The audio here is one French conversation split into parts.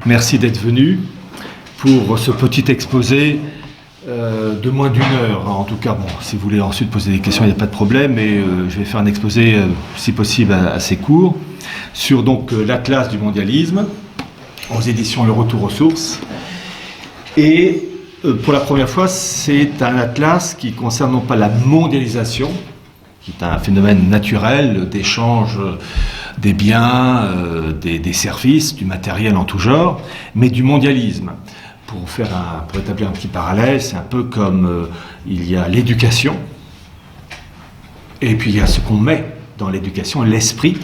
Merci d'être venu pour ce petit exposé de moins d'une heure. En tout cas, bon, si vous voulez ensuite poser des questions, il n'y a pas de problème, mais je vais faire un exposé, si possible, assez court, sur donc l'Atlas du mondialisme, aux éditions Le Retour aux sources. Et pour la première fois, c'est un atlas qui concerne non pas la mondialisation, qui est un phénomène naturel d'échange des biens, des services, du matériel en tout genre, mais du mondialisme. Pour établir un petit parallèle, c'est un peu comme il y a l'éducation, et puis il y a ce qu'on met dans l'éducation, l'esprit,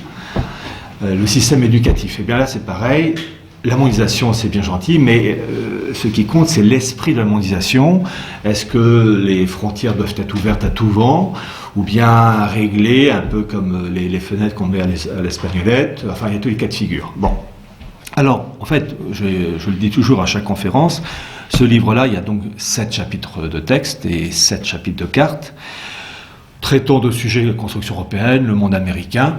le système éducatif. Et bien là, c'est pareil. La mondialisation, c'est bien gentil, mais ce qui compte, c'est l'esprit de la mondialisation. Est-ce que les frontières doivent être ouvertes à tout vent, ou bien réglées, un peu comme les fenêtres qu'on met à l'espagnolette? Enfin, il y a tous les cas de figure. Bon. Alors, en fait, je le dis toujours à chaque conférence, ce livre-là, il y a donc 7 chapitres de texte et 7 chapitres de cartes, traitant de sujets de construction européenne, le monde américain,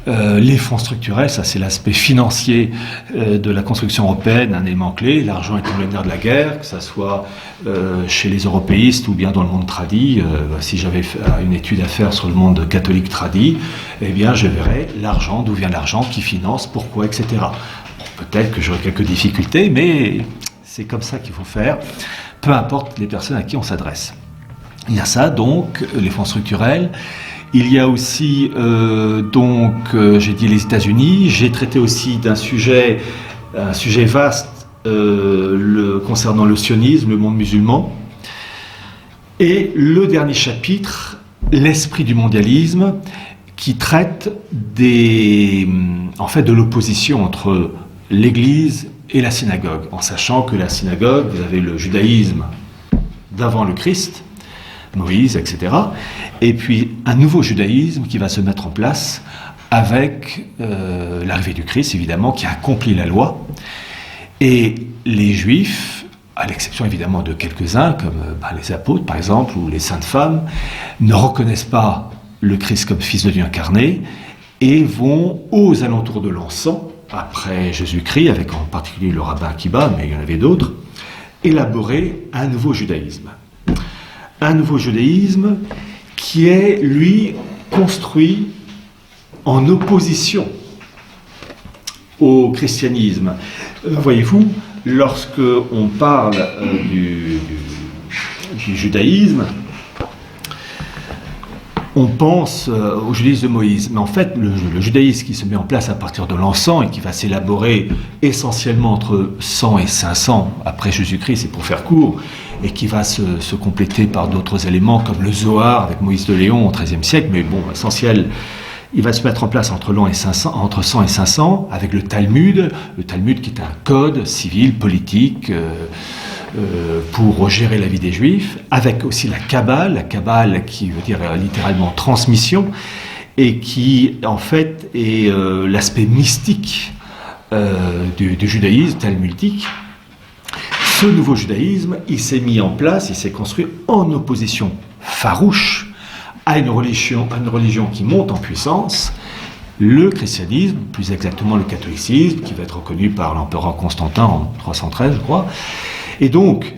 les fonds structurels, ça c'est l'aspect financier de la construction européenne, un élément clé. L'argent est le nerf de la guerre, que ce soit chez les européistes ou bien dans le monde tradi. Si j'avais une étude à faire sur le monde catholique tradi, eh bien je verrais l'argent, d'où vient l'argent, qui finance, pourquoi, etc. Bon, peut-être que j'aurai quelques difficultés, mais c'est comme ça qu'il faut faire, peu importe les personnes à qui on s'adresse. Il y a ça, donc, les fonds structurels. Il y a aussi, j'ai dit les États-Unis. J'ai traité aussi d'un sujet vaste concernant le sionisme, le monde musulman. Et le dernier chapitre, l'esprit du mondialisme, qui traite de l'opposition entre l'Église et la synagogue, en sachant que la synagogue, vous avez le judaïsme d'avant le Christ, Moïse, etc. Et puis un nouveau judaïsme qui va se mettre en place avec l'arrivée du Christ, évidemment, qui accomplit la loi. Et les Juifs, à l'exception évidemment de quelques-uns, comme les apôtres par exemple, ou les saintes femmes, ne reconnaissent pas le Christ comme fils de Dieu incarné et vont aux alentours de l'an 100, après Jésus-Christ, avec en particulier le rabbin Akiba, mais il y en avait d'autres, élaborer un nouveau judaïsme. Un nouveau judaïsme qui est, lui, construit en opposition au christianisme. Voyez-vous, lorsque on parle du judaïsme, on pense au judaïsme de Moïse. Mais en fait, le judaïsme qui se met en place à partir de l'an 100 et qui va s'élaborer essentiellement entre 100 et 500 après Jésus-Christ, c'est pour faire court, et qui va se compléter par d'autres éléments comme le Zohar avec Moïse de Léon au XIIIe siècle, mais bon, essentiel, il va se mettre en place entre 100 et 500, avec le Talmud qui est un code civil, politique, pour gérer la vie des Juifs, avec aussi la Kabbale qui veut dire littéralement transmission, et qui en fait est l'aspect mystique du judaïsme talmudique. Ce nouveau judaïsme, il s'est mis en place, il s'est construit en opposition farouche à une religion qui monte en puissance, le christianisme, plus exactement le catholicisme, qui va être reconnu par l'empereur Constantin en 313, je crois. Et donc,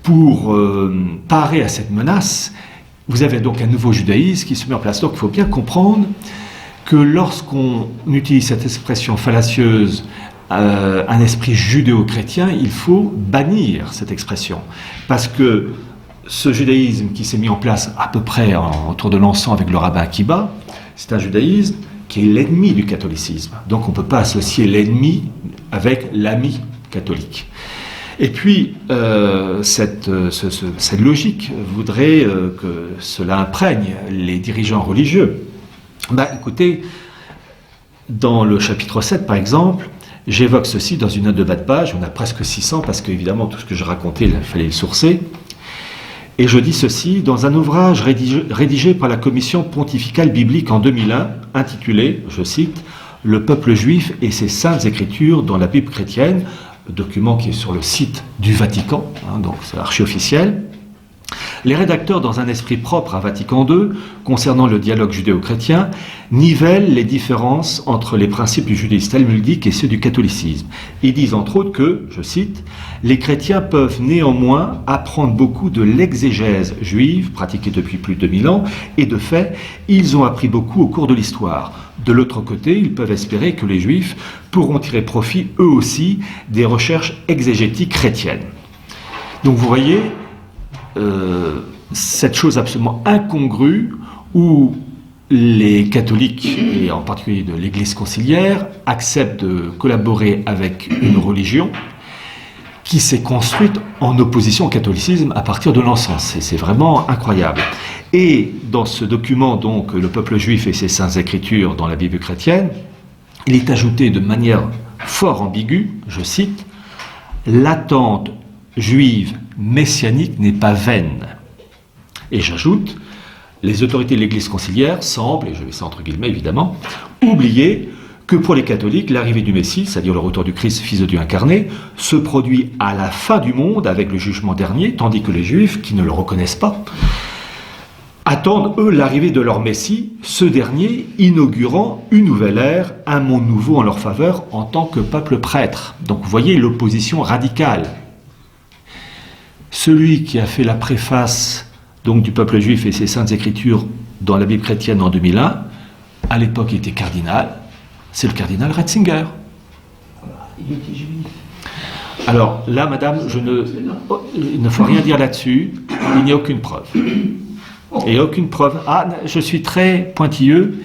pour parer à cette menace, vous avez donc un nouveau judaïsme qui se met en place. Donc, il faut bien comprendre que lorsqu'on utilise cette expression fallacieuse, un esprit judéo-chrétien, il faut bannir cette expression. Parce que ce judaïsme qui s'est mis en place à peu près autour de l'an 100 avec le rabbin Akiba, c'est un judaïsme qui est l'ennemi du catholicisme. Donc on ne peut pas associer l'ennemi avec l'ami catholique. Et puis, cette logique voudrait que cela imprègne les dirigeants religieux. Écoutez, dans le chapitre 7, par exemple, j'évoque ceci dans une note de bas de page, on a presque 600, parce qu'évidemment, tout ce que je racontais, il fallait le sourcer. Et je dis ceci, dans un ouvrage rédigé par la Commission pontificale biblique en 2001, intitulé, je cite, « Le peuple juif et ses saintes écritures dans la Bible chrétienne », document qui est sur le site du Vatican, donc c'est archi-officiel. Les rédacteurs, dans un esprit propre à Vatican II, concernant le dialogue judéo-chrétien, nivellent les différences entre les principes du judaïsme talmudique et ceux du catholicisme. Ils disent entre autres que, je cite, « Les chrétiens peuvent néanmoins apprendre beaucoup de l'exégèse juive, pratiquée depuis plus de 2000 ans, et de fait, ils ont appris beaucoup au cours de l'histoire. De l'autre côté, ils peuvent espérer que les juifs pourront tirer profit, eux aussi, des recherches exégétiques chrétiennes. » Donc vous voyez, cette chose absolument incongrue où les catholiques, et en particulier de l'Église conciliaire, acceptent de collaborer avec une religion qui s'est construite en opposition au catholicisme à partir de l'encens. C'est vraiment incroyable. Et dans ce document, donc, le peuple juif et ses saintes écritures dans la Bible chrétienne, il est ajouté de manière fort ambiguë, je cite, « L'attente juive messianique n'est pas vaine. » Et j'ajoute, les autorités de l'Église conciliaire semblent, et je mets ça entre guillemets évidemment, oublier que pour les catholiques, l'arrivée du Messie, c'est-à-dire le retour du Christ, Fils de Dieu incarné, se produit à la fin du monde avec le jugement dernier, tandis que les Juifs, qui ne le reconnaissent pas, attendent, eux, l'arrivée de leur Messie, ce dernier inaugurant une nouvelle ère, un monde nouveau en leur faveur en tant que peuple prêtre. Donc vous voyez l'opposition radicale. Celui qui a fait la préface donc, du peuple juif et ses saintes écritures dans la Bible chrétienne en 2001, à l'époque il était cardinal, c'est le cardinal Ratzinger. Il était juif. Alors là, madame, il ne faut rien dire là-dessus, il n'y a aucune preuve. Et aucune preuve. Ah, je suis très pointilleux.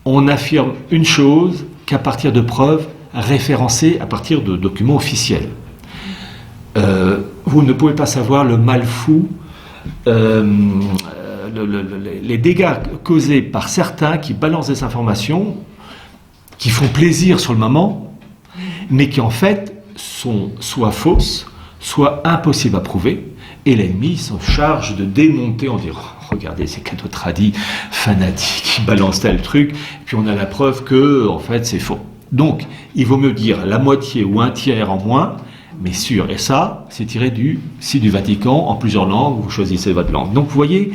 On affirme une chose qu'à partir de preuves référencées à partir de documents officiels. Vous ne pouvez pas savoir le mal fou, les dégâts causés par certains qui balancent des informations qui font plaisir sur le moment, mais qui en fait sont soit fausses, soit impossibles à prouver, et l'ennemi s'en charge de démonter en disant « Regardez ces cadeaux tradis fanatiques qui balancent tel truc, et puis on a la preuve que en fait c'est faux. » Donc, il vaut mieux dire la moitié ou un tiers en moins, mais sûr. Et ça, c'est tiré du site du Vatican en plusieurs langues, vous choisissez votre langue. Donc vous voyez,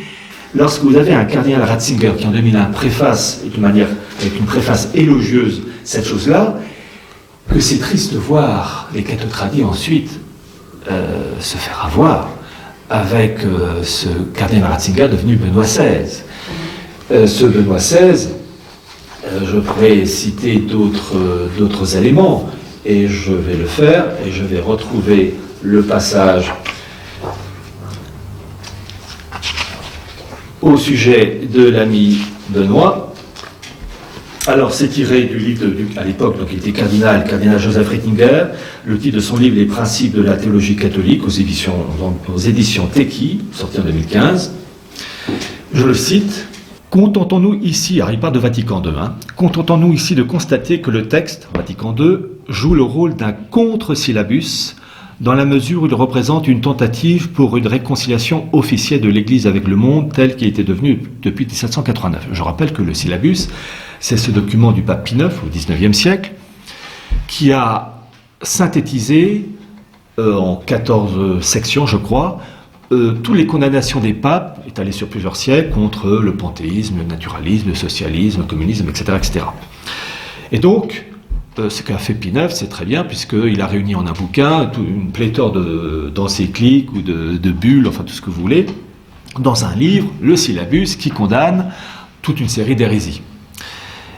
lorsque vous avez un cardinal Ratzinger qui en 2001 préface, avec une préface élogieuse, cette chose-là, que c'est triste de voir les cathotradis ensuite se faire avoir avec ce cardinal Ratzinger devenu Benoît XVI. Ce Benoît XVI, je pourrais citer d'autres éléments, et je vais le faire, et je vais retrouver le passage au sujet de l'ami Benoît. Alors, c'est tiré du livre, à l'époque, donc il était cardinal Joseph Ratzinger, le titre de son livre « Les principes de la théologie catholique » aux éditions Teki, sorti en 2015. Je le cite. Contentons-nous ici, alors il parle de Vatican II, contentons-nous ici de constater que le texte, Vatican II, joue le rôle d'un contre-syllabus dans la mesure où il représente une tentative pour une réconciliation officielle de l'Église avec le monde tel qu'il était devenu depuis 1789. Je rappelle que le syllabus, c'est ce document du pape Pie IX au XIXe siècle qui a synthétisé en 14 sections, je crois, toutes les condamnations des papes étalées sur plusieurs siècles contre le panthéisme, le naturalisme, le socialisme, le communisme, etc. etc. Et donc, ce qu'a fait Pie IX, c'est très bien, puisqu'il a réuni en un bouquin une pléthore d'encycliques ou de bulles, enfin tout ce que vous voulez, dans un livre, le syllabus, qui condamne toute une série d'hérésies.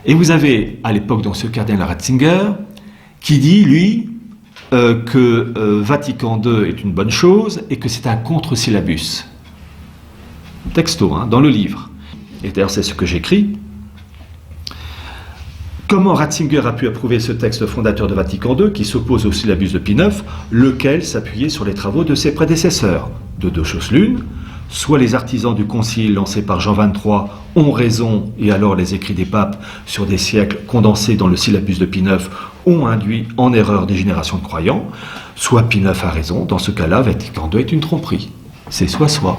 Et vous avez, à l'époque, donc, ce cardinal Ratzinger, qui dit, lui, que Vatican II est une bonne chose et que c'est un contre-syllabus. Texto, dans le livre. Et d'ailleurs, c'est ce que j'écris. Comment Ratzinger a pu approuver ce texte fondateur de Vatican II qui s'oppose au syllabus de Pie IX, lequel s'appuyait sur les travaux de ses prédécesseurs? De deux choses l'une, soit les artisans du concile lancé par Jean XXIII ont raison, et alors les écrits des papes sur des siècles condensés dans le syllabus de Pie IX ont induit en erreur des générations de croyants, soit Pie IX a raison, dans ce cas-là, Vatican II est une tromperie. C'est soit-soit.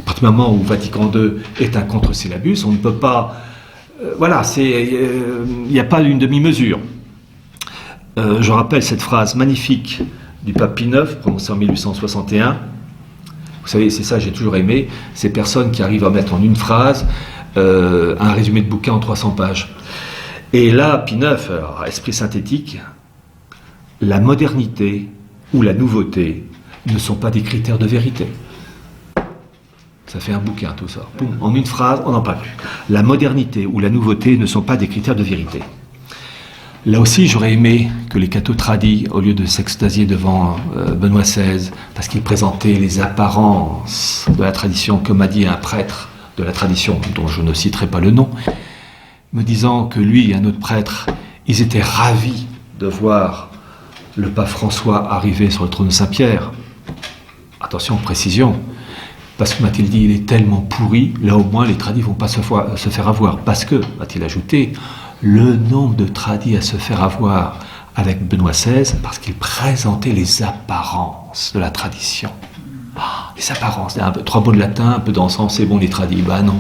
À partir du moment où Vatican II est un contre-syllabus, on ne peut pas... il n'y a pas une demi-mesure. Je rappelle cette phrase magnifique du pape Pie IX, prononcée en 1861. Vous savez, c'est ça que j'ai toujours aimé, ces personnes qui arrivent à mettre en une phrase un résumé de bouquin en 300 pages. Et là, Pie IX, alors, esprit synthétique, la modernité ou la nouveauté ne sont pas des critères de vérité. Ça fait un bouquin tout ça. Boum, en une phrase, on n'en parle plus. La modernité ou la nouveauté ne sont pas des critères de vérité. Là aussi, j'aurais aimé que les cathos tradis, au lieu de s'extasier devant Benoît XVI, parce qu'il présentait les apparences de la tradition, comme m'a dit un prêtre de la tradition, dont je ne citerai pas le nom, me disant que lui et un autre prêtre, ils étaient ravis de voir le pape François arriver sur le trône de Saint-Pierre. Attention, précision, parce que m'a-t-il dit, il est tellement pourri, là au moins les tradis ne vont pas se faire avoir. Parce que, m'a-t-il ajouté, le nombre de tradis à se faire avoir avec Benoît XVI, parce qu'il présentait les apparences de la tradition. Ah, les apparences, 3 mots de latin, un peu d'encens, c'est bon les tradis. Bah non.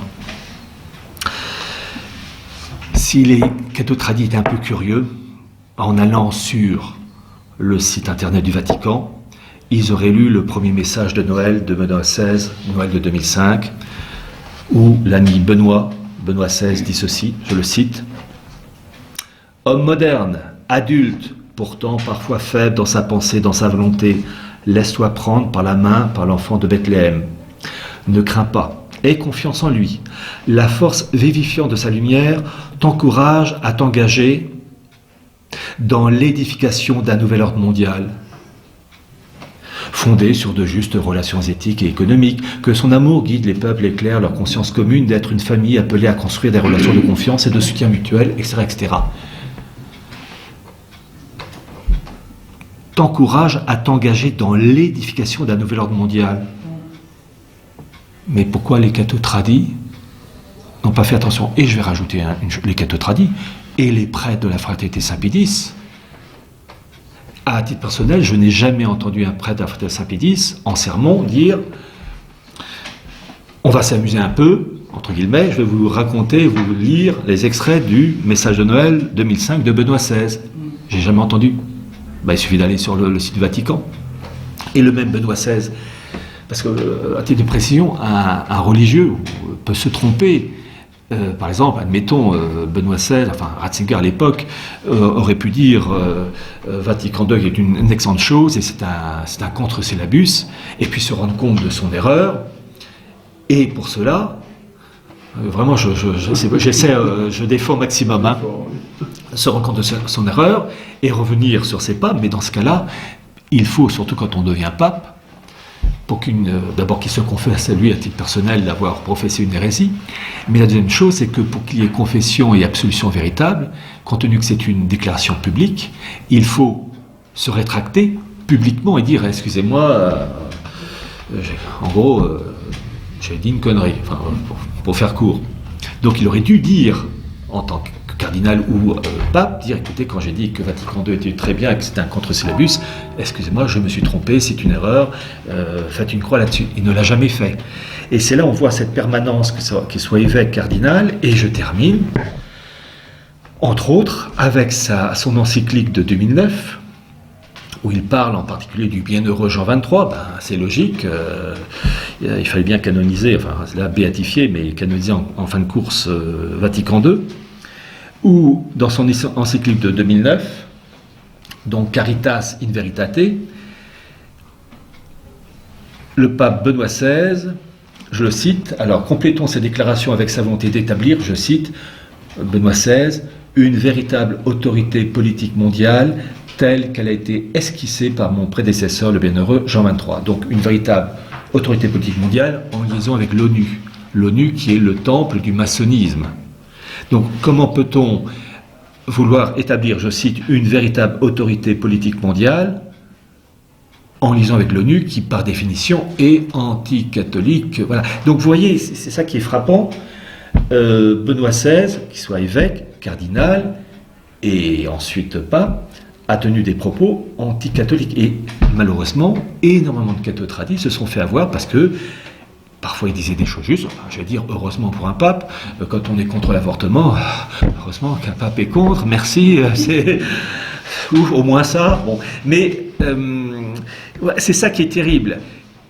Si les cathos tradis étaient un peu curieux, en allant sur le site internet du Vatican, ils auraient lu le premier message de Noël de Benoît XVI, Noël de 2005, où l'ami Benoît XVI dit ceci, je le cite, « Homme moderne, adulte, pourtant parfois faible dans sa pensée, dans sa volonté, laisse-toi prendre par la main par l'enfant de Bethléem. Ne crains pas, aie confiance en lui. La force vivifiante de sa lumière t'encourage à t'engager dans l'édification d'un nouvel ordre mondial, fondé sur de justes relations éthiques et économiques, que son amour guide les peuples, éclaire leur conscience commune d'être une famille appelée à construire des relations de confiance et de soutien mutuel, etc. etc. T'encourage à t'engager dans l'édification d'un nouvel ordre mondial. Mais pourquoi les cathos tradis n'ont pas fait attention? Et je vais rajouter les cathos tradis et les prêtres de la fraternité Saint-Pédis. À titre personnel, je n'ai jamais entendu un prêtre de la fraternité Saint-Pédis en sermon dire « On va s'amuser un peu, entre guillemets, je vais vous raconter, vous lire les extraits du message de Noël 2005 de Benoît XVI. » J'ai jamais entendu. Il suffit d'aller sur le site du Vatican. Et le même Benoît XVI, parce que, à titre de précision, un religieux peut se tromper. Par exemple, admettons, Benoît XVI, enfin Ratzinger à l'époque, aurait pu dire Vatican II est une excellente chose et c'est un contre-syllabus, et puis se rendre compte de son erreur. Et pour cela, vraiment, je défends au maximum, hein, se rendre compte de son erreur et revenir sur ses pas. Mais dans ce cas-là, il faut, surtout quand on devient pape, d'abord qu'il se confesse à lui à titre personnel d'avoir professé une hérésie, mais la deuxième chose, c'est que pour qu'il y ait confession et absolution véritable, compte tenu que c'est une déclaration publique, il faut se rétracter publiquement et dire excusez-moi, en gros, j'ai dit une connerie, enfin, pour faire court. Donc il aurait dû dire, en tant que cardinal ou pape, dire écoutez, quand j'ai dit que Vatican II était très bien et que c'était un contre-syllabus, excusez-moi, je me suis trompé, c'est une erreur, faites une croix là-dessus. Il ne l'a jamais fait. Et c'est là on voit cette permanence, qu'il soit évêque, cardinal, et je termine, entre autres, avec son encyclique de 2009, où il parle en particulier du bienheureux Jean XXIII, c'est logique, il fallait bien canoniser, enfin là béatifier, mais canoniser en fin de course Vatican II, ou dans son encyclique de 2009, donc Caritas in Veritate, le pape Benoît XVI, je le cite, alors complétons ces déclarations avec sa volonté d'établir, je cite, Benoît XVI, une véritable autorité politique mondiale telle qu'elle a été esquissée par mon prédécesseur, le bienheureux Jean XXIII. Donc une véritable autorité politique mondiale en liaison avec l'ONU. L'ONU qui est le temple du maçonnisme. Donc comment peut-on vouloir établir, je cite, une véritable autorité politique mondiale en liaison avec l'ONU qui par définition est anticatholique. Voilà. Donc vous voyez, c'est ça qui est frappant. Benoît XVI, qui soit évêque, cardinal et ensuite pape, a tenu des propos anticatholiques. Et malheureusement, énormément de cathos tradis se sont fait avoir parce que parfois il disait des choses justes, je vais dire heureusement pour un pape, quand on est contre l'avortement, heureusement qu'un pape est contre, merci, c'est au moins ça. Bon. Mais c'est ça qui est terrible.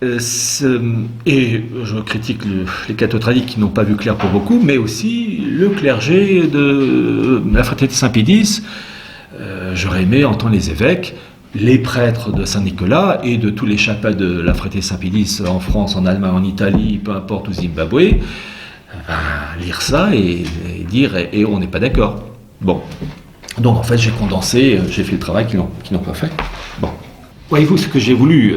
et je critique les cathos-tradiques qui n'ont pas vu clair pour beaucoup, mais aussi le clergé de la fraternité Saint-Pédis. J'aurais aimé entendre les évêques, les prêtres de Saint-Nicolas et de tous les chapelles de la fraternité Saint-Pédis en France, en Allemagne, en Italie, peu importe, au Zimbabwe, lire ça et dire et on n'est pas d'accord. Bon. Donc en fait j'ai condensé, j'ai fait le travail qu'ils n'ont pas fait. Bon. Voyez-vous, ce que j'ai voulu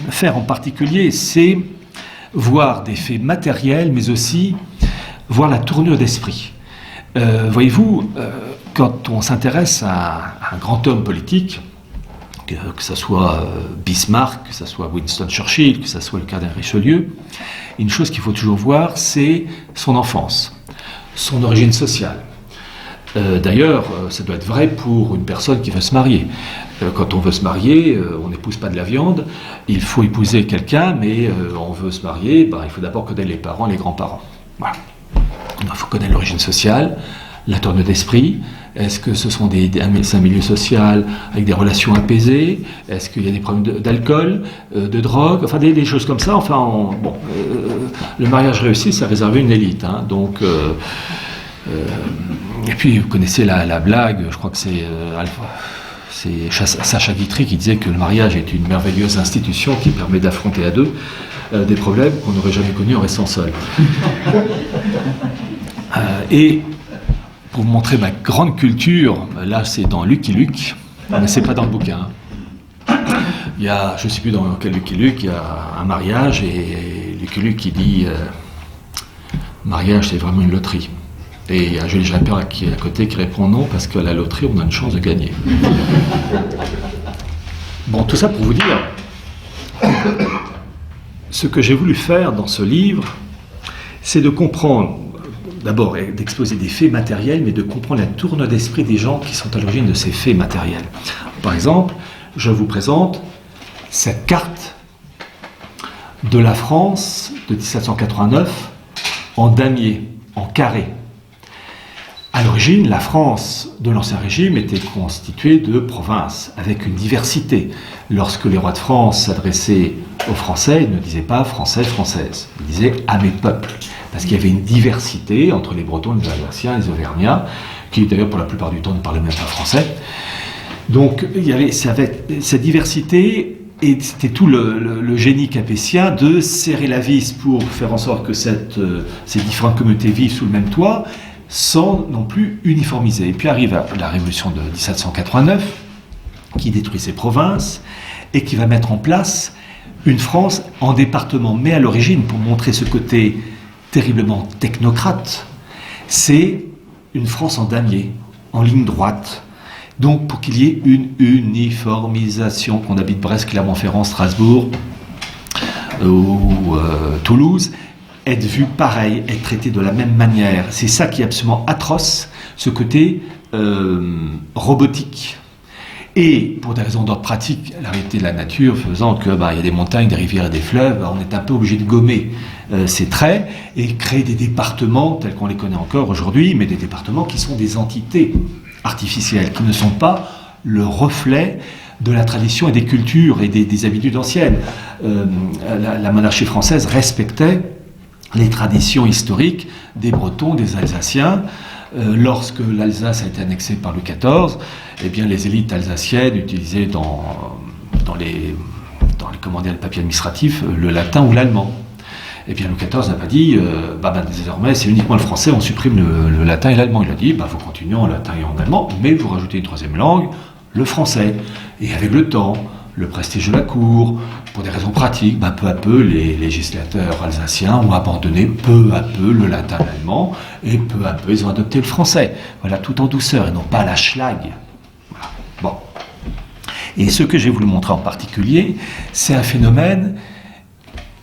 faire en particulier, c'est voir des faits matériels, mais aussi voir la tournure d'esprit. Voyez-vous, quand on s'intéresse à un grand homme politique, que ce soit Bismarck, que ce soit Winston Churchill, que ce soit le cardinal Richelieu, une chose qu'il faut toujours voir, c'est son enfance, son origine sociale. D'ailleurs, ça doit être vrai pour une personne qui veut se marier. Quand on veut se marier, on n'épouse pas de la viande, il faut épouser quelqu'un, mais on veut se marier, il faut d'abord connaître les parents, les grands-parents. Voilà. Il faut connaître l'origine sociale, la tournure d'esprit. Est-ce que ce sont un milieu social avec des relations apaisées? Est-ce qu'il y a des problèmes d'alcool, de drogue? Enfin, des choses comme ça. Enfin, le mariage réussi, ça réservé une élite. Hein, donc... et puis vous connaissez la blague, je crois que c'est Sacha Guitry qui disait que le mariage est une merveilleuse institution qui permet d'affronter à deux des problèmes qu'on n'aurait jamais connus en restant seul. Et pour vous montrer ma grande culture, là c'est dans Lucky Luke, mais c'est pas dans le bouquin. Il y a, je ne sais plus dans quel Lucky Luke, il y a un mariage et Lucky Luke qui dit mariage c'est vraiment une loterie. Et il y a Julie Japper qui est à côté qui répond non, parce qu'à la loterie, on a une chance de gagner. Bon, tout ça pour vous dire, ce que j'ai voulu faire dans ce livre, c'est de comprendre, d'abord d'exposer des faits matériels, mais de comprendre la tournure d'esprit des gens qui sont à l'origine de ces faits matériels. Par exemple, je vous présente cette carte de la France de 1789 en damier, en carré. À l'origine, la France de l'Ancien Régime était constituée de provinces, avec une diversité. Lorsque les rois de France s'adressaient aux Français, ils ne disaient pas « Français, Françaises », ils disaient « à mes peuples », parce qu'il y avait une diversité entre les Bretons, les Alsaciens, les Auvergnats, qui d'ailleurs pour la plupart du temps ne parlaient même pas français. Donc il y avait cette diversité, et c'était tout le génie capétien de serrer la vis pour faire en sorte que ces différentes communautés vivent sous le même toit, sans non plus uniformiser. Et puis arrive la révolution de 1789, qui détruit ces provinces, et qui va mettre en place une France en département. Mais à l'origine, pour montrer ce côté terriblement technocrate, c'est une France en damier, en ligne droite. Donc pour qu'il y ait une uniformisation, qu'on habite Brest, Clermont-Ferrand, Strasbourg ou Toulouse, être vu pareil, être traité de la même manière. C'est ça qui est absolument atroce, ce côté robotique. Et pour des raisons d'ordre pratique, la réalité de la nature faisant que y a des montagnes, des rivières et des fleuves, on est un peu obligé de gommer ces traits et créer des départements tels qu'on les connaît encore aujourd'hui, mais des départements qui sont des entités artificielles, qui ne sont pas le reflet de la tradition et des cultures et des habitudes anciennes. La monarchie française respectait les traditions historiques des Bretons, des Alsaciens. Lorsque l'Alsace a été annexée par Louis XIV, eh bien, les élites alsaciennes utilisaient dans les papiers administratifs le latin ou l'allemand. Eh bien, Louis XIV n'a pas dit désormais c'est uniquement le français, on supprime le latin et l'allemand. Il a dit vous continuez en latin et en allemand, mais vous rajoutez une troisième langue, le français. Et avec le temps, le prestige de la cour, pour des raisons pratiques, peu à peu, les législateurs alsaciens ont abandonné peu à peu le latin et l'allemand, et peu à peu, ils ont adopté le français. Voilà, tout en douceur, et non pas à la schlag. Voilà. Bon. Et ce que j'ai voulu montrer en particulier, c'est un phénomène,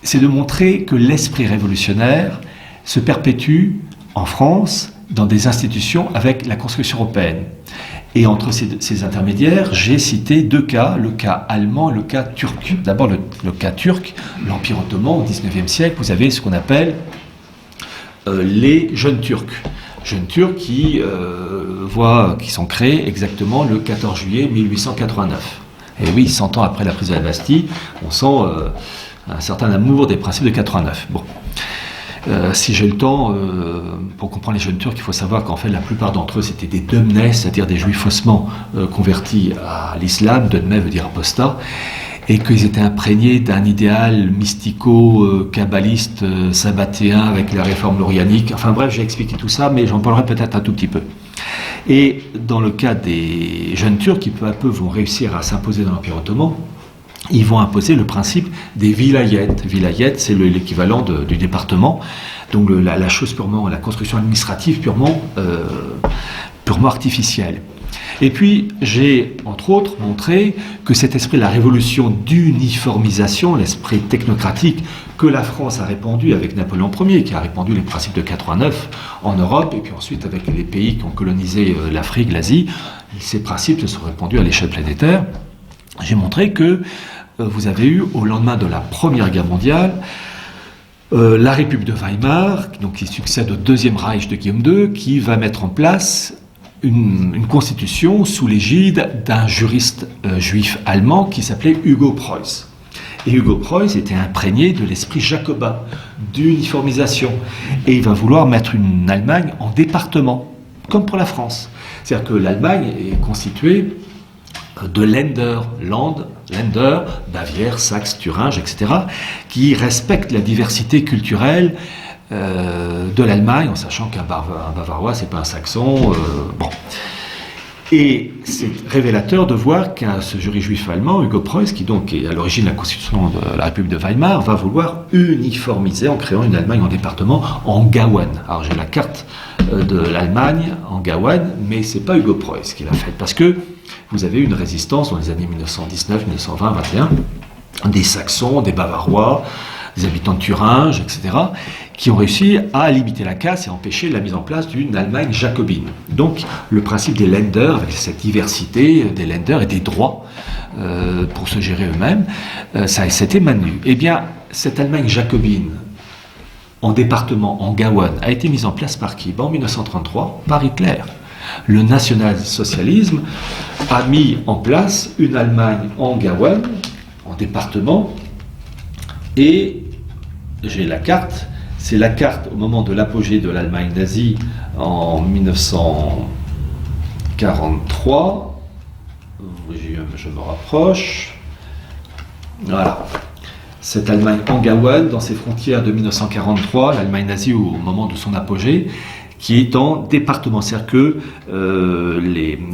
c'est de montrer que l'esprit révolutionnaire se perpétue en France, dans des institutions, avec la construction européenne. Et entre ces intermédiaires, j'ai cité deux cas, le cas allemand et le cas turc. D'abord, le cas turc, l'Empire ottoman au XIXe siècle, vous avez ce qu'on appelle les jeunes Turcs. Jeunes Turcs qui sont créés exactement le 14 juillet 1889. Et oui, 100 ans après la prise de la Bastille, on sent un certain amour des principes de 89. Bon. Si j'ai le temps, pour comprendre les jeunes Turcs, il faut savoir qu'en fait la plupart d'entre eux c'était des Dömneh, c'est-à-dire des juifs faussement convertis à l'islam. Dömneh veut dire apostat, et qu'ils étaient imprégnés d'un idéal mystico-kabbaliste sabbatéen avec la réforme lorianique. Enfin bref, j'ai expliqué tout ça, mais j'en parlerai peut-être un tout petit peu. Et dans le cas des jeunes Turcs qui peu à peu vont réussir à s'imposer dans l'Empire ottoman, ils vont imposer le principe des vilayets. Vilayet, c'est l'équivalent du département, donc la chose purement, la construction administrative purement artificielle. Et puis, j'ai, entre autres, montré que cet esprit de la révolution d'uniformisation, l'esprit technocratique que la France a répandu avec Napoléon Ier, qui a répandu les principes de 89 en Europe, et puis ensuite avec les pays qui ont colonisé l'Afrique, l'Asie, ces principes se sont répandus à l'échelle planétaire. J'ai montré que vous avez eu, au lendemain de la Première Guerre mondiale, la République de Weimar, donc qui succède au Deuxième Reich de Guillaume II, qui va mettre en place une constitution sous l'égide d'un juriste juif allemand qui s'appelait Hugo Preuss. Et Hugo Preuss était imprégné de l'esprit jacobin, d'uniformisation. Et il va vouloir mettre une Allemagne en département, comme pour la France. C'est-à-dire que l'Allemagne est constituée de Länder, Bavière, Saxe, Thuringe, etc., qui respectent la diversité culturelle de l'Allemagne, en sachant qu'un Bavarois, c'est pas un Saxon. Bon. Et c'est révélateur de voir qu'un ce juriste juif allemand, Hugo Preuss, qui donc est à l'origine de la constitution de la République de Weimar, va vouloir uniformiser en créant une Allemagne en département en Gaonne. Alors j'ai la carte de l'Allemagne en Gaonne, mais c'est pas Hugo Preuss qui l'a faite, parce que vous avez eu une résistance dans les années 1919, 1920, 21, des Saxons, des Bavarois, des habitants de Thuringe, etc., qui ont réussi à limiter la casse et empêcher la mise en place d'une Allemagne jacobine. Donc le principe des Länder, avec cette diversité des Länder et des droits pour se gérer eux-mêmes, ça s'était maintenu. Eh bien, cette Allemagne jacobine, en département, en Gaonne, a été mise en place par qui ? En 1933, par Hitler. Le national-socialisme a mis en place une Allemagne en Gaonne, en département, et j'ai la carte, c'est la carte au moment de l'apogée de l'Allemagne nazie en 1943, je me rapproche, voilà, cette Allemagne en Gaonne, dans ses frontières de 1943, l'Allemagne nazie au moment de son apogée, qui est en département, c'est-à-dire que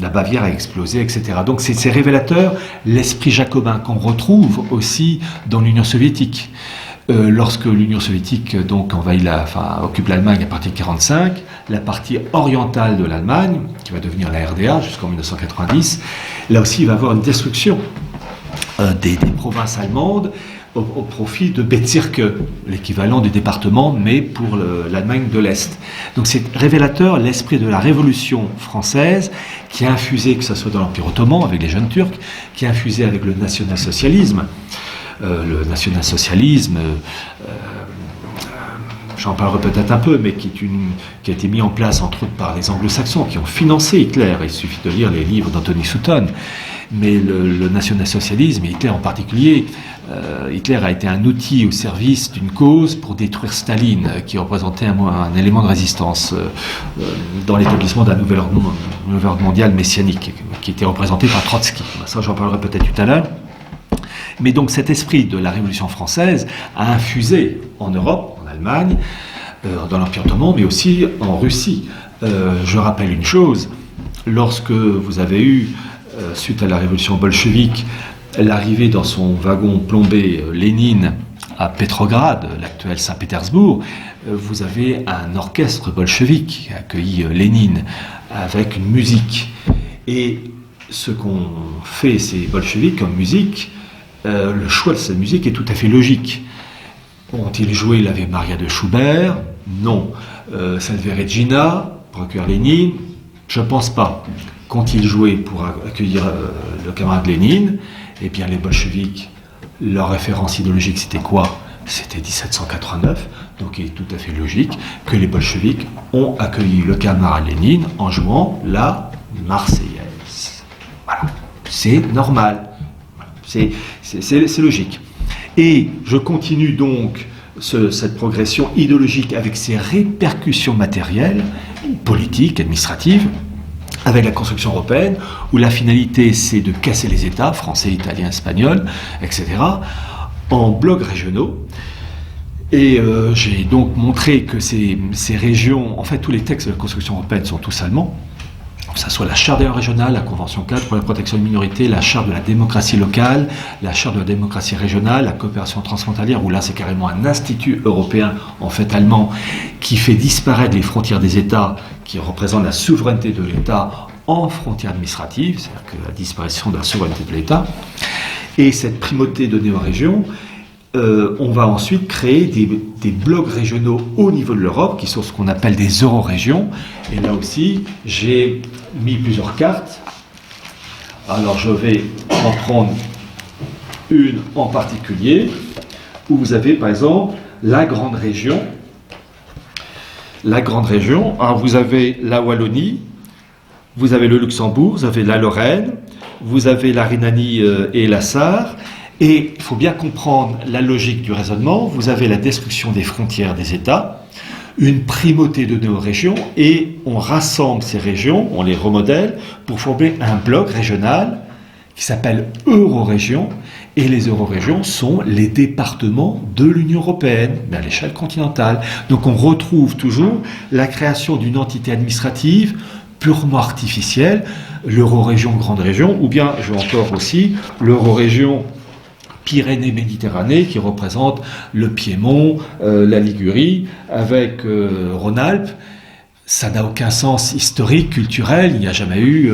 la Bavière a explosé, etc. Donc c'est révélateur l'esprit jacobin qu'on retrouve aussi dans l'Union soviétique. Lorsque l'Union soviétique donc occupe l'Allemagne à partir de 1945, la partie orientale de l'Allemagne, qui va devenir la RDA jusqu'en 1990, là aussi il va y avoir une destruction des provinces allemandes au profit de Bezirke, l'équivalent du département, mais pour l'Allemagne de l'Est. Donc c'est révélateur l'esprit de la Révolution française qui a infusé, que ce soit dans l'Empire ottoman avec les jeunes Turcs, qui a infusé avec le national-socialisme. J'en parlerai peut-être un peu, mais qui a été mis en place entre autres par les anglo-saxons qui ont financé Hitler. Il suffit de lire les livres d'Anthony Sutton. Mais le national-socialisme, et Hitler en particulier, Hitler a été un outil au service d'une cause pour détruire Staline, qui représentait un élément de résistance dans l'établissement d'un nouvel ordre mondial messianique, qui était représenté par Trotsky. Ça, j'en parlerai peut-être tout à l'heure. Mais donc cet esprit de la Révolution française a infusé en Europe, en Allemagne, dans l'Empire ottoman, mais aussi en Russie. Je rappelle une chose, lorsque vous avez eu, suite à la révolution bolchevique, l'arrivée dans son wagon plombé Lénine à Pétrograd, l'actuel Saint-Pétersbourg, vous avez un orchestre bolchevique qui a accueilli Lénine avec une musique. Et ce qu'ont fait ces bolcheviks comme musique, le choix de cette musique est tout à fait logique. Ont-ils joué l'Ave Maria de Schubert ? Non. Salve Regina, pour accueillir Lénine ? Je ne pense pas. Qu'ont-ils joué pour accueillir le camarade Lénine ? Eh bien, les bolcheviks, leur référence idéologique, c'était quoi ? C'était 1789. Donc, il est tout à fait logique que les bolcheviks ont accueilli le camarade Lénine en jouant la Marseillaise. Voilà. C'est normal. C'est logique. Et je continue donc cette progression idéologique avec ses répercussions matérielles, politiques, administratives, avec la construction européenne, où la finalité c'est de casser les États, français, italiens, espagnols, etc., en blocs régionaux. Et j'ai donc montré que ces régions, en fait tous les textes de la construction européenne sont tous allemands, que ce soit la charte régionale, la convention 4 pour la protection des minorités, la charte de la démocratie locale, la charte de la démocratie régionale, la coopération transfrontalière, où là c'est carrément un institut européen, en fait allemand, qui fait disparaître les frontières des États, qui représentent la souveraineté de l'État en frontières administratives, c'est-à-dire que la disparition de la souveraineté de l'État. Et cette primauté donnée aux régions, on va ensuite créer des blocs régionaux au niveau de l'Europe, qui sont ce qu'on appelle des eurorégions. Et là aussi, j'ai mis plusieurs cartes. Alors je vais en prendre une en particulier, où vous avez par exemple la grande région. La grande région, hein, vous avez la Wallonie, vous avez le Luxembourg, vous avez la Lorraine, vous avez la Rhénanie et la Sarre. Et il faut bien comprendre la logique du raisonnement. Vous avez la destruction des frontières des États, une primauté de nos régions, et on rassemble ces régions, on les remodèle pour former un bloc régional qui s'appelle Eurorégion. Et les eurorégions sont les départements de l'Union européenne, mais à l'échelle continentale. Donc on retrouve toujours la création d'une entité administrative purement artificielle, l'eurorégion, grande région, ou bien, je veux encore aussi, l'eurorégion Pyrénées-Méditerranée, qui représente le Piémont, la Ligurie, avec Rhône-Alpes. Ça n'a aucun sens historique, culturel. Il n'y a jamais eu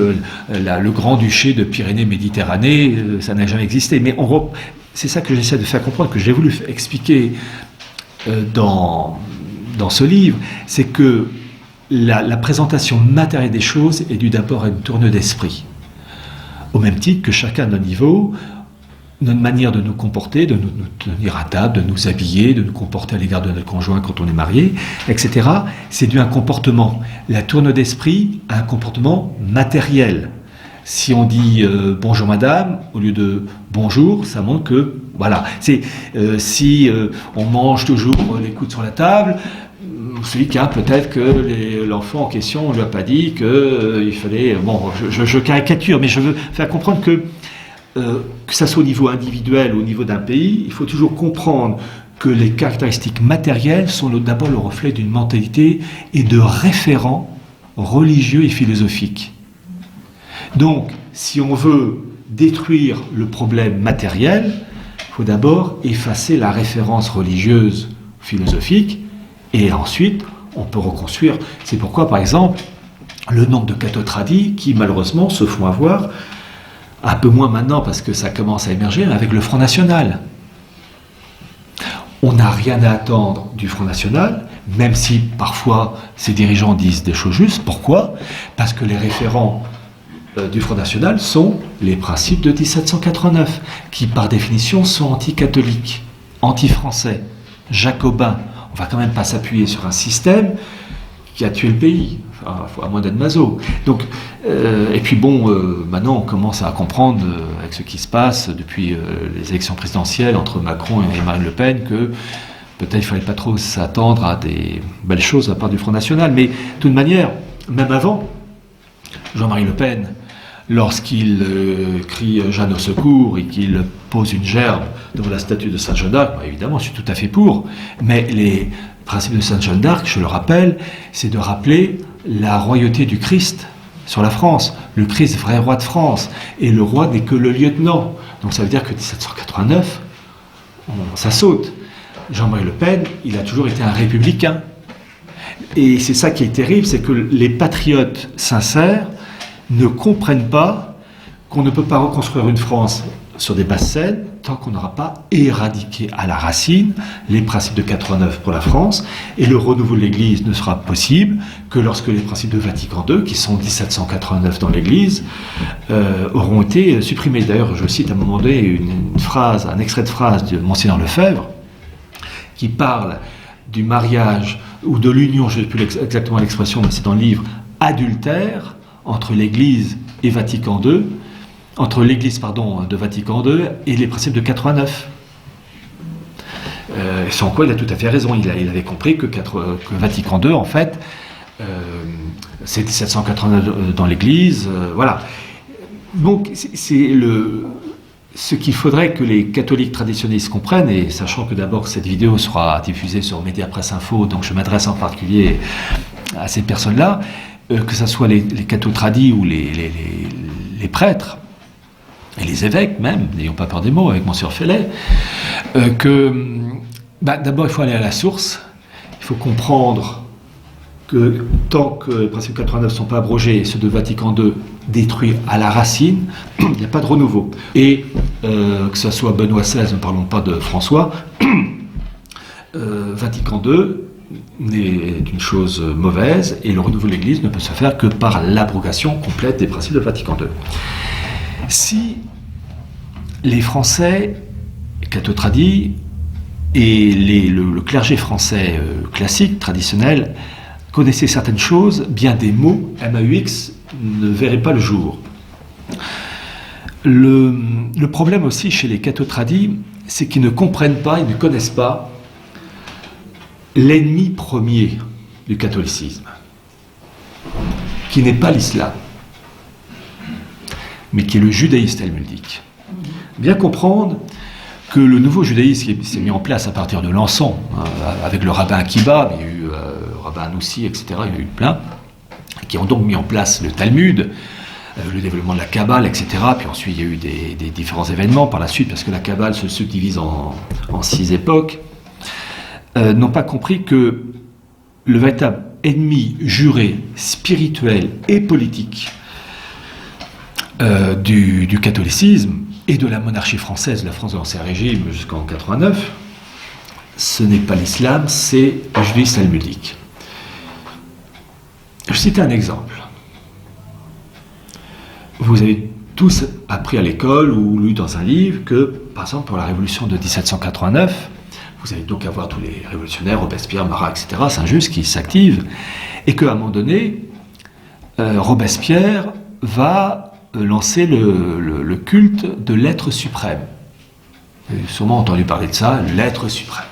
le Grand-Duché de Pyrénées-Méditerranée, ça n'a jamais existé. Mais c'est ça que j'essaie de faire comprendre, que j'ai voulu expliquer dans ce livre, c'est que la présentation matérielle des choses est due d'abord à une tournure d'esprit. Au même titre que chacun de nos niveaux, notre manière de nous comporter, de nous tenir à table, de nous habiller, de nous comporter à l'égard de notre conjoint quand on est marié, etc., c'est dû à un comportement. La tournure d'esprit a un comportement matériel. Si on dit bonjour madame au lieu de bonjour, ça montre que, voilà, si on mange toujours les coudes sur la table, celui qui a peut-être que l'enfant en question, on ne lui a pas dit qu'il fallait... Bon, je caricature, mais je veux faire comprendre que ça soit au niveau individuel ou au niveau d'un pays, il faut toujours comprendre que les caractéristiques matérielles sont d'abord le reflet d'une mentalité et de référents religieux et philosophiques. Donc, si on veut détruire le problème matériel, il faut d'abord effacer la référence religieuse, philosophique, et ensuite, on peut reconstruire. C'est pourquoi, par exemple, le nombre de cathotradis qui, malheureusement, se font avoir, un peu moins maintenant parce que ça commence à émerger, avec le Front National. On n'a rien à attendre du Front National, même si parfois ses dirigeants disent des choses justes. Pourquoi ? Parce que les référents du Front National sont les principes de 1789, qui par définition sont anti-catholiques, anti-français, jacobins. On ne va quand même pas s'appuyer sur un système qui a tué le pays, à moins d'être maso. Donc, et puis bon, maintenant on commence à comprendre, avec ce qui se passe depuis les élections présidentielles entre Macron et Marine Le Pen, que peut-être il ne fallait pas trop s'attendre à des belles choses de la part du Front National. Mais de toute manière, même avant, Jean-Marie Le Pen, lorsqu'il crie « Jeanne au secours » et qu'il pose une gerbe devant la statue de Sainte Jeanne d'Arc, évidemment, je suis tout à fait pour. Mais les principes de Sainte Jeanne d'Arc, je le rappelle, c'est de rappeler la royauté du Christ sur la France. Le Christ, vrai roi de France. Et le roi n'est que le lieutenant. Donc ça veut dire que 1789, ça saute. Jean-Marie Le Pen, il a toujours été un républicain. Et c'est ça qui est terrible, c'est que les patriotes sincères ne comprennent pas qu'on ne peut pas reconstruire une France sur des basses scènes tant qu'on n'aura pas éradiqué à la racine les principes de 89 pour la France, et le renouveau de l'Église ne sera possible que lorsque les principes de Vatican II, qui sont 1789 dans l'Église, auront été supprimés. D'ailleurs, je cite à un moment donné une phrase, un extrait de phrase de Monseigneur Lefebvre, qui parle du mariage, ou de l'union, je ne sais plus exactement l'expression, mais c'est dans le livre, adultère, entre l'Église et Vatican II, entre l'Église de Vatican II et les principes de 89. Sans quoi il a tout à fait raison. Il avait compris que Vatican II, en fait, c'est 1789 dans l'Église, voilà. Donc ce qu'il faudrait que les catholiques traditionnalistes comprennent, et sachant que d'abord cette vidéo sera diffusée sur Média Presse Info, donc je m'adresse en particulier à ces personnes-là, que ce soit les cathotradis ou les prêtres, et les évêques même, n'ayons pas peur des mots, avec Monsieur Fellet, d'abord il faut aller à la source, il faut comprendre que tant que les principes 89 ne sont pas abrogés, ceux de Vatican II détruits à la racine, il n'y a pas de renouveau. Et que ce soit Benoît XVI, ne parlons pas de François, Vatican II est une chose mauvaise, et le renouveau de l'Église ne peut se faire que par l'abrogation complète des principes de Vatican II. Si les Français cathotradis et le clergé français classique, traditionnel, connaissaient certaines choses, bien des mots, MAUX, ne verraient pas le jour. Le problème aussi chez les cathotradis, c'est qu'ils ne comprennent pas, ils ne connaissent pas l'ennemi premier du catholicisme, qui n'est pas l'islam, mais qui est le judaïsme talmudique. Bien comprendre que le nouveau judaïsme qui s'est mis en place à partir de l'Anson, avec le rabbin Akiba, il y a eu le rabbin Anoussi, etc., il y en a eu plein, qui ont donc mis en place le Talmud, le développement de la Kabbale, etc. Puis ensuite, il y a eu des différents événements par la suite, parce que la Kabbale se subdivise en 6 époques, n'ont pas compris que le véritable ennemi juré, spirituel et politique du catholicisme et de la monarchie française, la France de l'Ancien Régime jusqu'en 89, ce n'est pas l'islam, c'est le judaïsme talmudique. Je cite un exemple. Vous avez tous appris à l'école ou lu dans un livre que, par exemple, pour la révolution de 1789, vous allez donc avoir tous les révolutionnaires, Robespierre, Marat, etc., Saint-Just, qui s'activent, et qu'à un moment donné, Robespierre va lancer le culte de l'être suprême. Vous avez sûrement entendu parler de ça, l'être suprême.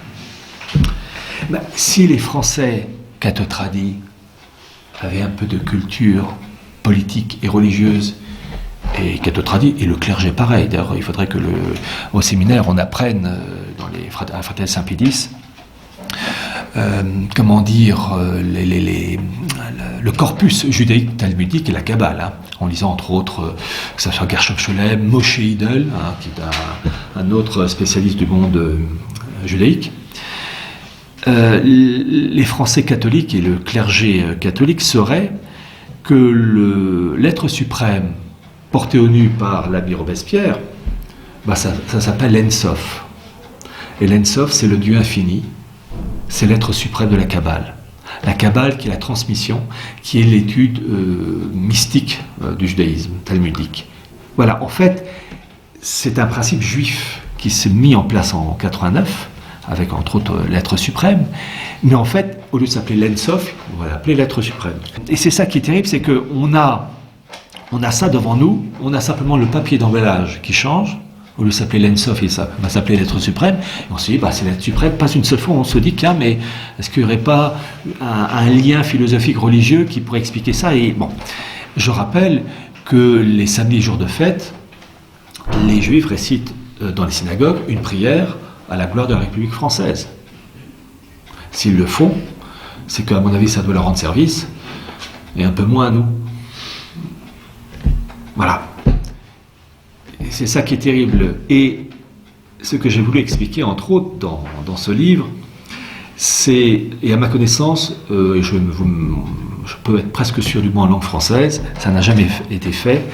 Si les Français cathotradis avaient un peu de culture politique et religieuse, et cathotradis, et le clergé pareil, d'ailleurs il faudrait que au séminaire on apprenne dans les Fraternité Saint-Pédis comment dire le corpus judaïque talmudique et la Kabbale, en lisant entre autres que ce soit Gershom Scholem, Moshe Idel, qui est un autre spécialiste du monde judaïque. Les Français catholiques et le clergé catholique sauraient que l'être suprême porté au nu par l'abbé Robespierre, ça s'appelle l'Ensof. Et l'Ensof, c'est le Dieu infini, c'est l'être suprême de la Kabbale. La Kabbale qui est la transmission, qui est l'étude mystique du judaïsme talmudique. Voilà, en fait, c'est un principe juif qui s'est mis en place en 89, avec entre autres l'être suprême, mais en fait, au lieu de s'appeler l'Ensof, on va l'appeler l'être suprême. Et c'est ça qui est terrible, c'est qu'on a ça devant nous, on a simplement le papier d'emballage qui change. Au lieu de s'appeler l'Ensof, ça va s'appeler l'être suprême. Et on se dit, c'est l'être suprême. Pas une seule fois, on se dit, tiens, mais est-ce qu'il n'y aurait pas un lien philosophique religieux qui pourrait expliquer ça? Et bon, je rappelle que les samedis jours de fête, les Juifs récitent dans les synagogues une prière à la gloire de la République française. S'ils le font, c'est qu'à mon avis, ça doit leur rendre service, et un peu moins à nous. Voilà. Et c'est ça qui est terrible. Et ce que j'ai voulu expliquer, entre autres, dans ce livre, c'est, et à ma connaissance, je peux être presque sûr du mot en langue française, ça n'a jamais été fait,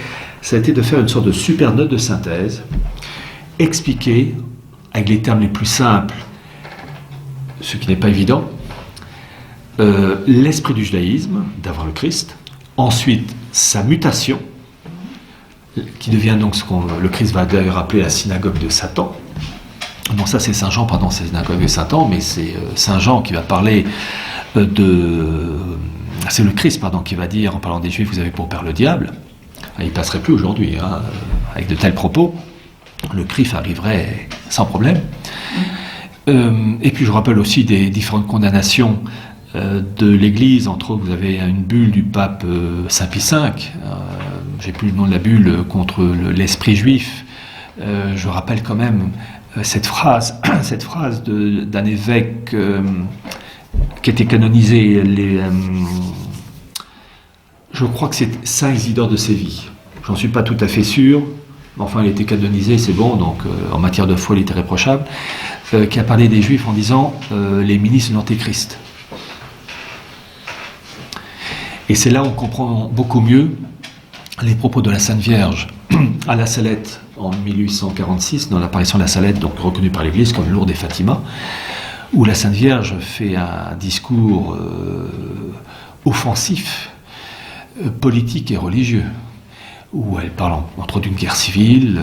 ça a été de faire une sorte de super note de synthèse, expliquer, avec les termes les plus simples, ce qui n'est pas évident, l'esprit du judaïsme, d'avoir le Christ, ensuite sa mutation, qui devient donc ce que le Christ va d'ailleurs appeler la synagogue de Satan. Non, ça c'est Saint Jean, pardon, c'est la synagogue de Satan, mais c'est Saint Jean qui va parler c'est le Christ, pardon, qui va dire, en parlant des Juifs, vous avez pour père le diable. Il ne passerait plus aujourd'hui, avec de tels propos. Le Christ arriverait sans problème. Et puis je rappelle aussi des différentes condamnations de l'Église. Entre autres, vous avez une bulle du pape Saint Pie V, j'ai plus le nom de la bulle, contre l'esprit juif. Je rappelle quand même cette phrase d'un évêque qui était canonisé, je crois que c'est Saint Isidore de Séville. J'en suis pas tout à fait sûr, mais enfin il était canonisé, c'est bon, donc en matière de foi il était irréprochable, qui a parlé des Juifs en disant les ministres de l'Antéchrist. Et c'est là où on comprend beaucoup mieux les propos de la Sainte Vierge à la Salette en 1846, dans l'apparition de la Salette, donc reconnue par l'Église comme Lourdes et Fatima, où la Sainte Vierge fait un discours offensif, politique et religieux, où elle parle entre autres d'une guerre civile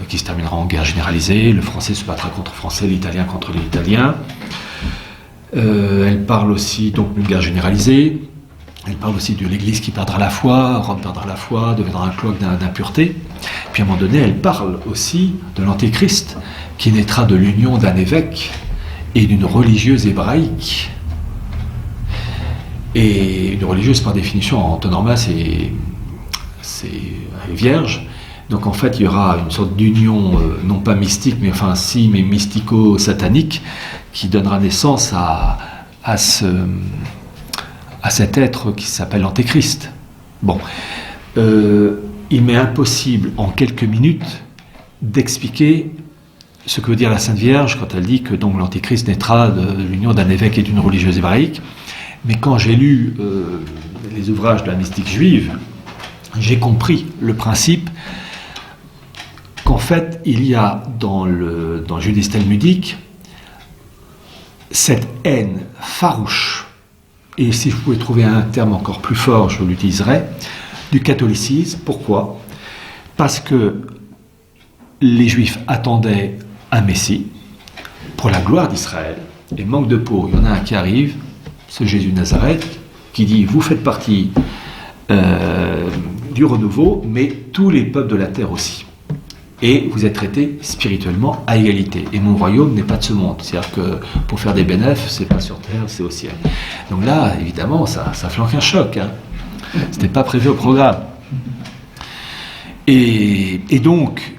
qui se terminera en guerre généralisée, le français se battra contre le français, l'italien contre l'italien. Elle parle aussi donc d'une guerre généralisée. Elle parle aussi de l'Église qui perdra la foi, Rome perdra la foi, deviendra un cloaque d'impureté. Puis à un moment donné, elle parle aussi de l'Antéchrist, qui naîtra de l'union d'un évêque et d'une religieuse hébraïque. Et une religieuse, par définition, en temps normal, c'est vierge. Donc en fait, il y aura une sorte d'union, non pas mystique, mais enfin si, mais mystico-satanique, qui donnera naissance à cet être qui s'appelle l'Antéchrist. Bon, il m'est impossible en quelques minutes d'expliquer ce que veut dire la Sainte Vierge quand elle dit que donc l'Antéchrist naîtra de l'union d'un évêque et d'une religieuse hébraïque. Mais quand j'ai lu les ouvrages de la mystique juive, j'ai compris le principe qu'en fait il y a dans le judaïsme talmudique cette haine farouche, et si je pouvais trouver un terme encore plus fort, je l'utiliserais, du catholicisme. Pourquoi ? Parce que les Juifs attendaient un Messie pour la gloire d'Israël, et manque de peau, il y en a un qui arrive, ce Jésus de Nazareth, qui dit « Vous faites partie du renouveau, mais tous les peuples de la terre aussi. Et vous êtes traités spirituellement à égalité. Et mon royaume n'est pas de ce monde. C'est-à-dire que pour faire des bénéfices, c'est pas sur terre, c'est au ciel. » Donc là, évidemment, ça flanque un choc. Hein. C'était pas prévu au programme. Et donc,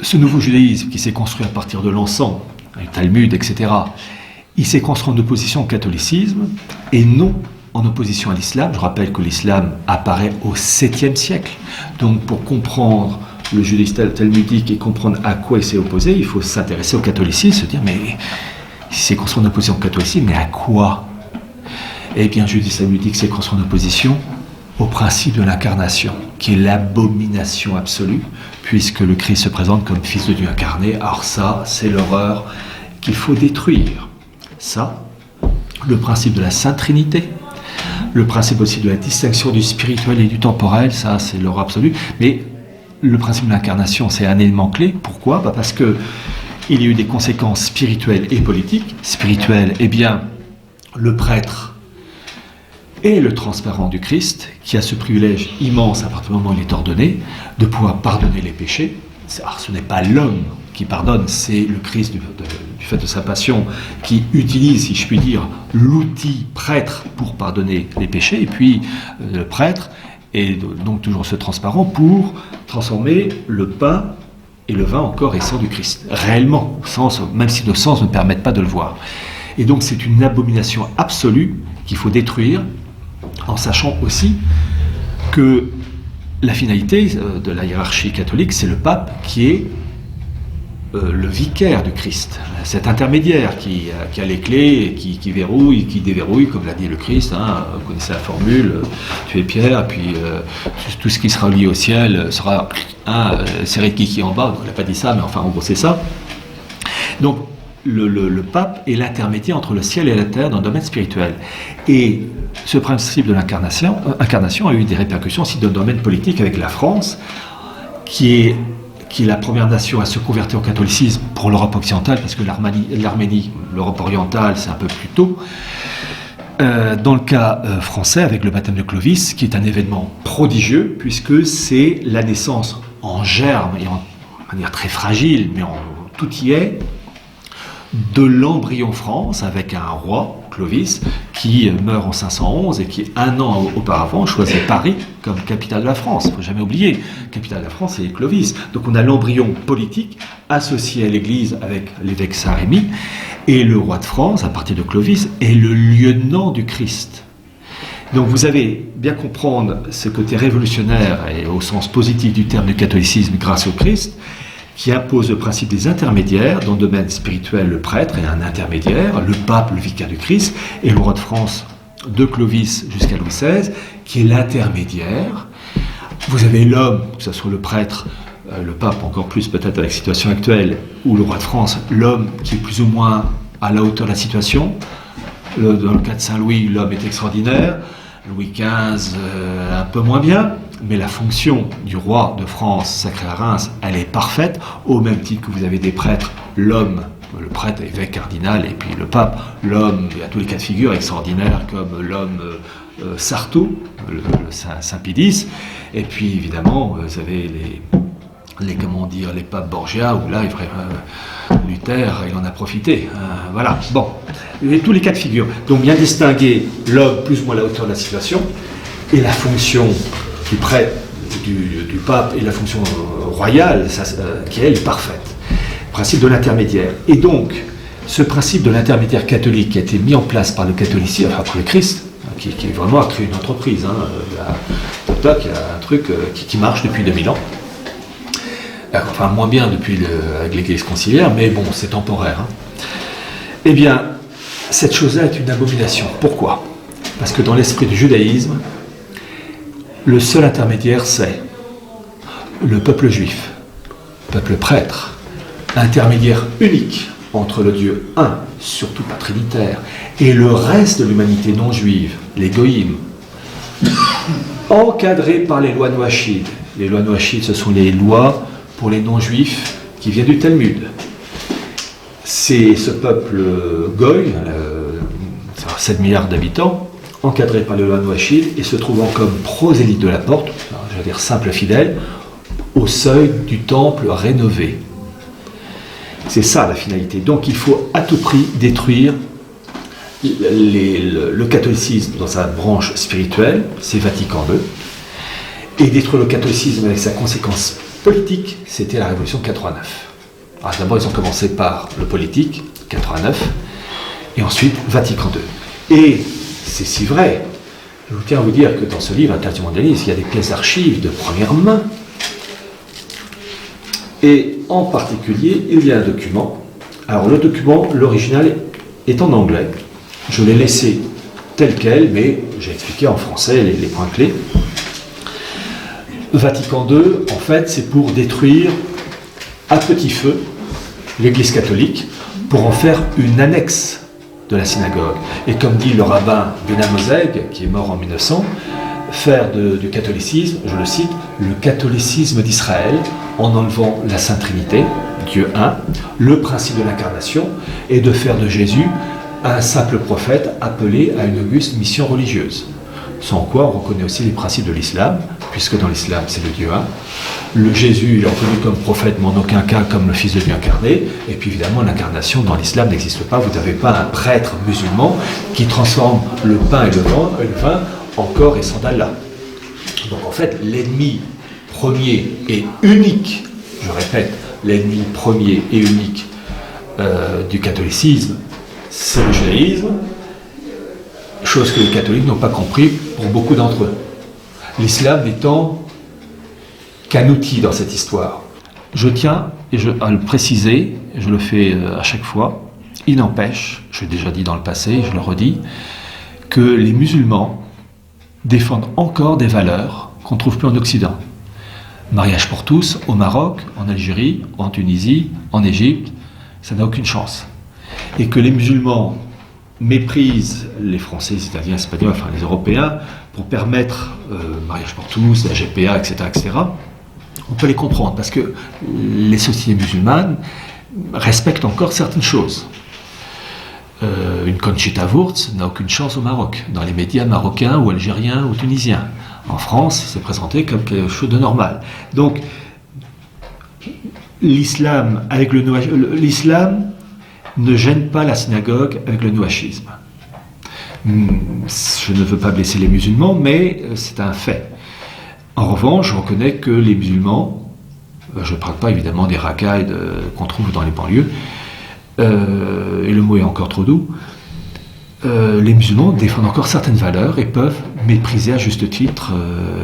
ce nouveau judaïsme qui s'est construit à partir de l'encens, le Talmud, etc., il s'est construit en opposition au catholicisme et non en opposition à l'islam. Je rappelle que l'islam apparaît au 7e siècle. Donc pour comprendre le judaïsme talmudique et comprendre à quoi il s'est opposé, il faut s'intéresser au catholicisme, se dire mais il s'est construit en opposition au catholicisme, mais à quoi ? Eh bien, le judaïsme talmudique s'est construit en opposition au principe de l'incarnation, qui est l'abomination absolue, puisque le Christ se présente comme fils de Dieu incarné. Alors ça, c'est l'horreur qu'il faut détruire. Ça, le principe de la Sainte Trinité, le principe aussi de la distinction du spirituel et du temporel, ça c'est l'horreur absolue, mais le principe de l'incarnation, c'est un élément clé. Pourquoi ? Parce qu'il y a eu des conséquences spirituelles et politiques. Spirituelles, eh bien, le prêtre est le transparent du Christ, qui a ce privilège immense à partir du moment où il est ordonné, de pouvoir pardonner les péchés. Alors, ce n'est pas l'homme qui pardonne, c'est le Christ du fait de sa passion qui utilise, si je puis dire, l'outil prêtre pour pardonner les péchés, et puis le prêtre est donc toujours ce transparent pour transformer le pain et le vin en corps et sang du Christ, réellement, même si nos sens ne permettent pas de le voir. Et donc c'est une abomination absolue qu'il faut détruire, en sachant aussi que la finalité de la hiérarchie catholique, c'est le pape qui est le vicaire du Christ, cet intermédiaire qui a les clés, et qui verrouille, qui déverrouille, comme l'a dit le Christ. Hein, vous connaissez la formule, tu es Pierre, et puis tout ce qui sera lié au ciel sera serré de kiki en bas. Donc, il n'a pas dit ça, mais enfin en gros c'est ça. Donc le pape est l'intermédiaire entre le ciel et la terre dans le domaine spirituel. Et ce principe de l'incarnation a eu des répercussions aussi dans le domaine politique avec la France, qui est la première nation à se convertir au catholicisme pour l'Europe occidentale, parce que l'Arménie, l'Europe orientale, c'est un peu plus tôt. Dans le cas français, avec le baptême de Clovis, qui est un événement prodigieux, puisque c'est la naissance en germe et en manière très fragile, mais tout y est, de l'embryon France, avec un roi, Clovis, qui meurt en 511 et qui, un an auparavant, choisit Paris comme capitale de la France. Il ne faut jamais oublier, capitale de la France, c'est Clovis. Donc on a l'embryon politique associé à l'Église avec l'évêque Saint-Rémy, et le roi de France, à partir de Clovis, est le lieutenant du Christ. Donc vous avez bien comprendre ce côté révolutionnaire, et au sens positif du terme du catholicisme, grâce au Christ, qui impose le principe des intermédiaires. Dans le domaine spirituel, le prêtre est un intermédiaire, le pape, le vicaire du Christ, et le roi de France, de Clovis jusqu'à Louis XVI, qui est l'intermédiaire. Vous avez l'homme, que ce soit le prêtre, le pape encore plus peut-être avec la situation actuelle, ou le roi de France, l'homme qui est plus ou moins à la hauteur de la situation. Dans le cas de Saint-Louis, l'homme est extraordinaire, Louis XV, un peu moins bien, mais la fonction du roi de France, sacré à Reims, elle est parfaite, au même titre que vous avez des prêtres, l'homme, le prêtre, évêque, cardinal, et puis le pape, l'homme, il y a tous les cas de figure extraordinaires, comme l'homme Sarto, le Saint Pie X, et puis évidemment, vous avez les papes Borgia, où là, Luther, il en a profité. Voilà, bon, et tous les cas de figure. Donc bien distinguer l'homme plus ou moins à la hauteur de la situation, et la fonction du prêtre, du pape, et la fonction royale, qui elle est parfaite. Principe de l'intermédiaire. Et donc, ce principe de l'intermédiaire catholique qui a été mis en place par le catholicisme, enfin par le Christ, qui vraiment a créé une entreprise, il y a un truc qui marche depuis 2000 ans. Enfin, moins bien avec l'Église conciliaire, mais bon, c'est temporaire. Eh bien, cette chose-là est une abomination. Pourquoi ? Parce que dans l'esprit du judaïsme, le seul intermédiaire, c'est le peuple juif, peuple prêtre, intermédiaire unique entre le Dieu un, surtout pas trinitaire, et le reste de l'humanité non juive, les goïms, encadré par les lois noachides. Les lois noachides, ce sont les lois pour les non-juifs qui viennent du Talmud. C'est ce peuple goy, 7 milliards d'habitants, encadré par les lois noachides et se trouvant comme prosélytes de la porte, je veux dire simple fidèle, au seuil du temple rénové. C'est ça la finalité. Donc il faut à tout prix détruire le catholicisme dans sa branche spirituelle, c'est Vatican II, et détruire le catholicisme avec sa conséquence politique, c'était la Révolution de 89. Alors d'abord, ils ont commencé par le politique, 89, et ensuite Vatican II. Et c'est si vrai, je tiens à vous dire que dans ce livre, Intermondialisme, il y a des pièces d'archives de première main. Et en particulier, il y a un document. Alors le document, l'original est en anglais. Je l'ai laissé tel quel, mais j'ai expliqué en français les points clés. Vatican II, en fait, c'est pour détruire à petit feu l'Église catholique, pour en faire une annexe de la synagogue. Et comme dit le rabbin Benamozeg, qui est mort en 1900, faire du catholicisme, je le cite, le catholicisme d'Israël, en enlevant la Sainte Trinité, Dieu un, le principe de l'incarnation, et de faire de Jésus un simple prophète appelé à une auguste mission religieuse. Sans quoi on reconnaît aussi les principes de l'islam, puisque dans l'islam c'est le Dieu un. Le Jésus il est reconnu comme prophète, mais en aucun cas comme le Fils de Dieu incarné. Et puis évidemment l'incarnation dans l'islam n'existe pas. Vous n'avez pas un prêtre musulman qui transforme le pain et le vin en corps et sang d'Allah. Donc en fait l'ennemi premier et unique, je répète, l'ennemi premier et unique du catholicisme, c'est le judaïsme. Chose que les catholiques n'ont pas compris pour beaucoup d'entre eux. L'islam n'étant qu'un outil dans cette histoire. Je tiens à le préciser, je le fais à chaque fois, il n'empêche, je l'ai déjà dit dans le passé, je le redis, que les musulmans défendent encore des valeurs qu'on ne trouve plus en Occident. Mariage pour tous, au Maroc, en Algérie, en Tunisie, en Égypte, ça n'a aucune chance. Et que les musulmans méprisent les Français, les Italiens, les Espagnols, enfin les Européens, pour permettre mariage pour tous, la GPA, etc., etc., on peut les comprendre, parce que les sociétés musulmanes respectent encore certaines choses. Une Conchita Wurst n'a aucune chance au Maroc, dans les médias marocains ou algériens ou tunisiens. En France, c'est présenté comme quelque chose de normal. Donc, l'islam, avec l'islam ne gêne pas la synagogue avec le nouachisme. Je ne veux pas blesser les musulmans, mais c'est un fait. En revanche, je reconnais que les musulmans, je ne parle pas évidemment des racailles qu'on trouve dans les banlieues, et le mot est encore trop doux, les musulmans défendent encore certaines valeurs et peuvent mépriser à juste titre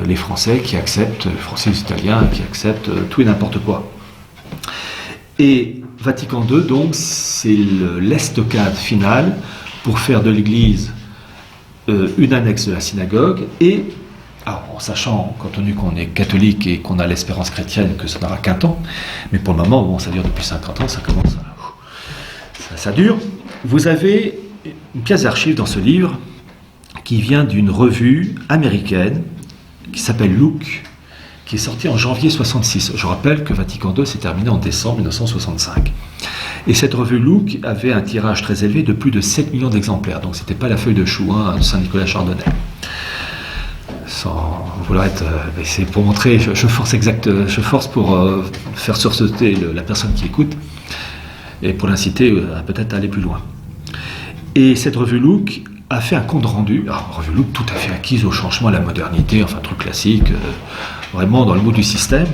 les Français qui acceptent, les Français et les Italiens qui acceptent tout et n'importe quoi. Et Vatican II, donc, c'est l'estocade finale pour faire de l'Église une annexe de la synagogue et, alors, en sachant, compte tenu qu'on est catholique et qu'on a l'espérance chrétienne, que ça n'aura qu'un temps, mais pour le moment, bon, ça dure depuis 50 ans, ça commence à... ça dure. Vous avez une pièce d'archive dans ce livre qui vient d'une revue américaine qui s'appelle Look, qui est sortie en janvier 66. Je rappelle que Vatican II s'est terminé en décembre 1965. Et cette revue Look avait un tirage très élevé de plus de 7 millions d'exemplaires. Donc c'était pas la feuille de chou de Saint-Nicolas Chardonnay. Sans vouloir être... c'est pour montrer, je force pour faire sursauter la personne qui écoute et pour l'inciter à peut-être aller plus loin. Et cette revue Look a fait un compte rendu, alors revue Look tout à fait acquise au changement, à la modernité, enfin truc classique, vraiment dans le mot du système.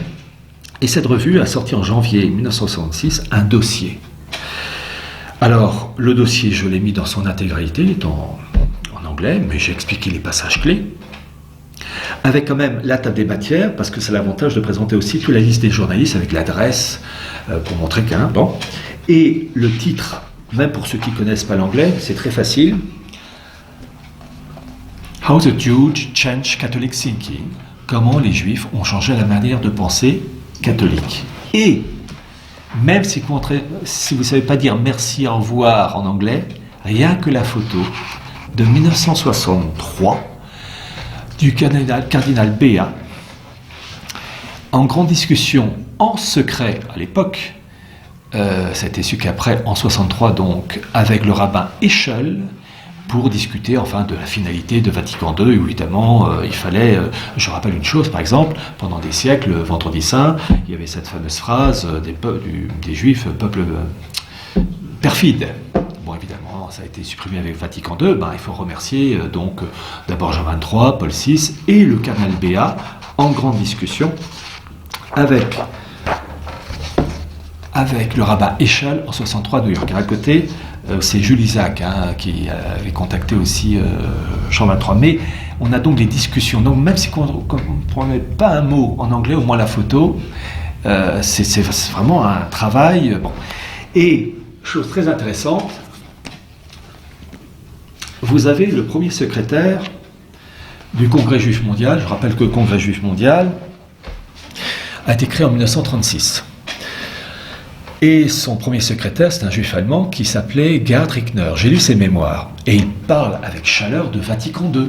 Et cette revue a sorti en janvier 1966 un dossier. Alors, le dossier, je l'ai mis dans son intégralité, il est en anglais, mais j'ai expliqué les passages clés, avec quand même la table des matières, parce que c'est l'avantage de présenter aussi toute la liste des journalistes avec l'adresse, pour montrer qu'un... Bon. Et le titre, même pour ceux qui ne connaissent pas l'anglais, c'est très facile. How the Jews changed Catholic thinking. Comment les Juifs ont changé la manière de penser catholique. Et même si vous ne savez pas dire merci, au revoir en anglais, rien que la photo de 1963 du cardinal Béat, en grande discussion en secret à l'époque, ça a été su qu'après, en 63, donc, avec le rabbin Heschel, pour discuter enfin de la finalité de Vatican II, où évidemment il fallait, je rappelle une chose par exemple, pendant des siècles, le Vendredi Saint, il y avait cette fameuse phrase des Juifs, peuple perfide. Bon évidemment, ça a été supprimé avec Vatican II, il faut remercier donc d'abord Jean XXIII, Paul VI et le cardinal Béat, en grande discussion avec le rabbin Heschel en 63 à New York. À côté, c'est Jules Isaac qui avait contacté aussi Jean XXIII. Mais on a donc des discussions. Donc même si on ne prenait pas un mot en anglais, au moins la photo, c'est vraiment un travail. Bon. Et chose très intéressante, vous avez le premier secrétaire du Congrès juif mondial. Je rappelle que le Congrès juif mondial a été créé en 1936. Et son premier secrétaire, c'est un juif allemand qui s'appelait Gerhard Rickner. J'ai lu ses mémoires. Et il parle avec chaleur de Vatican II.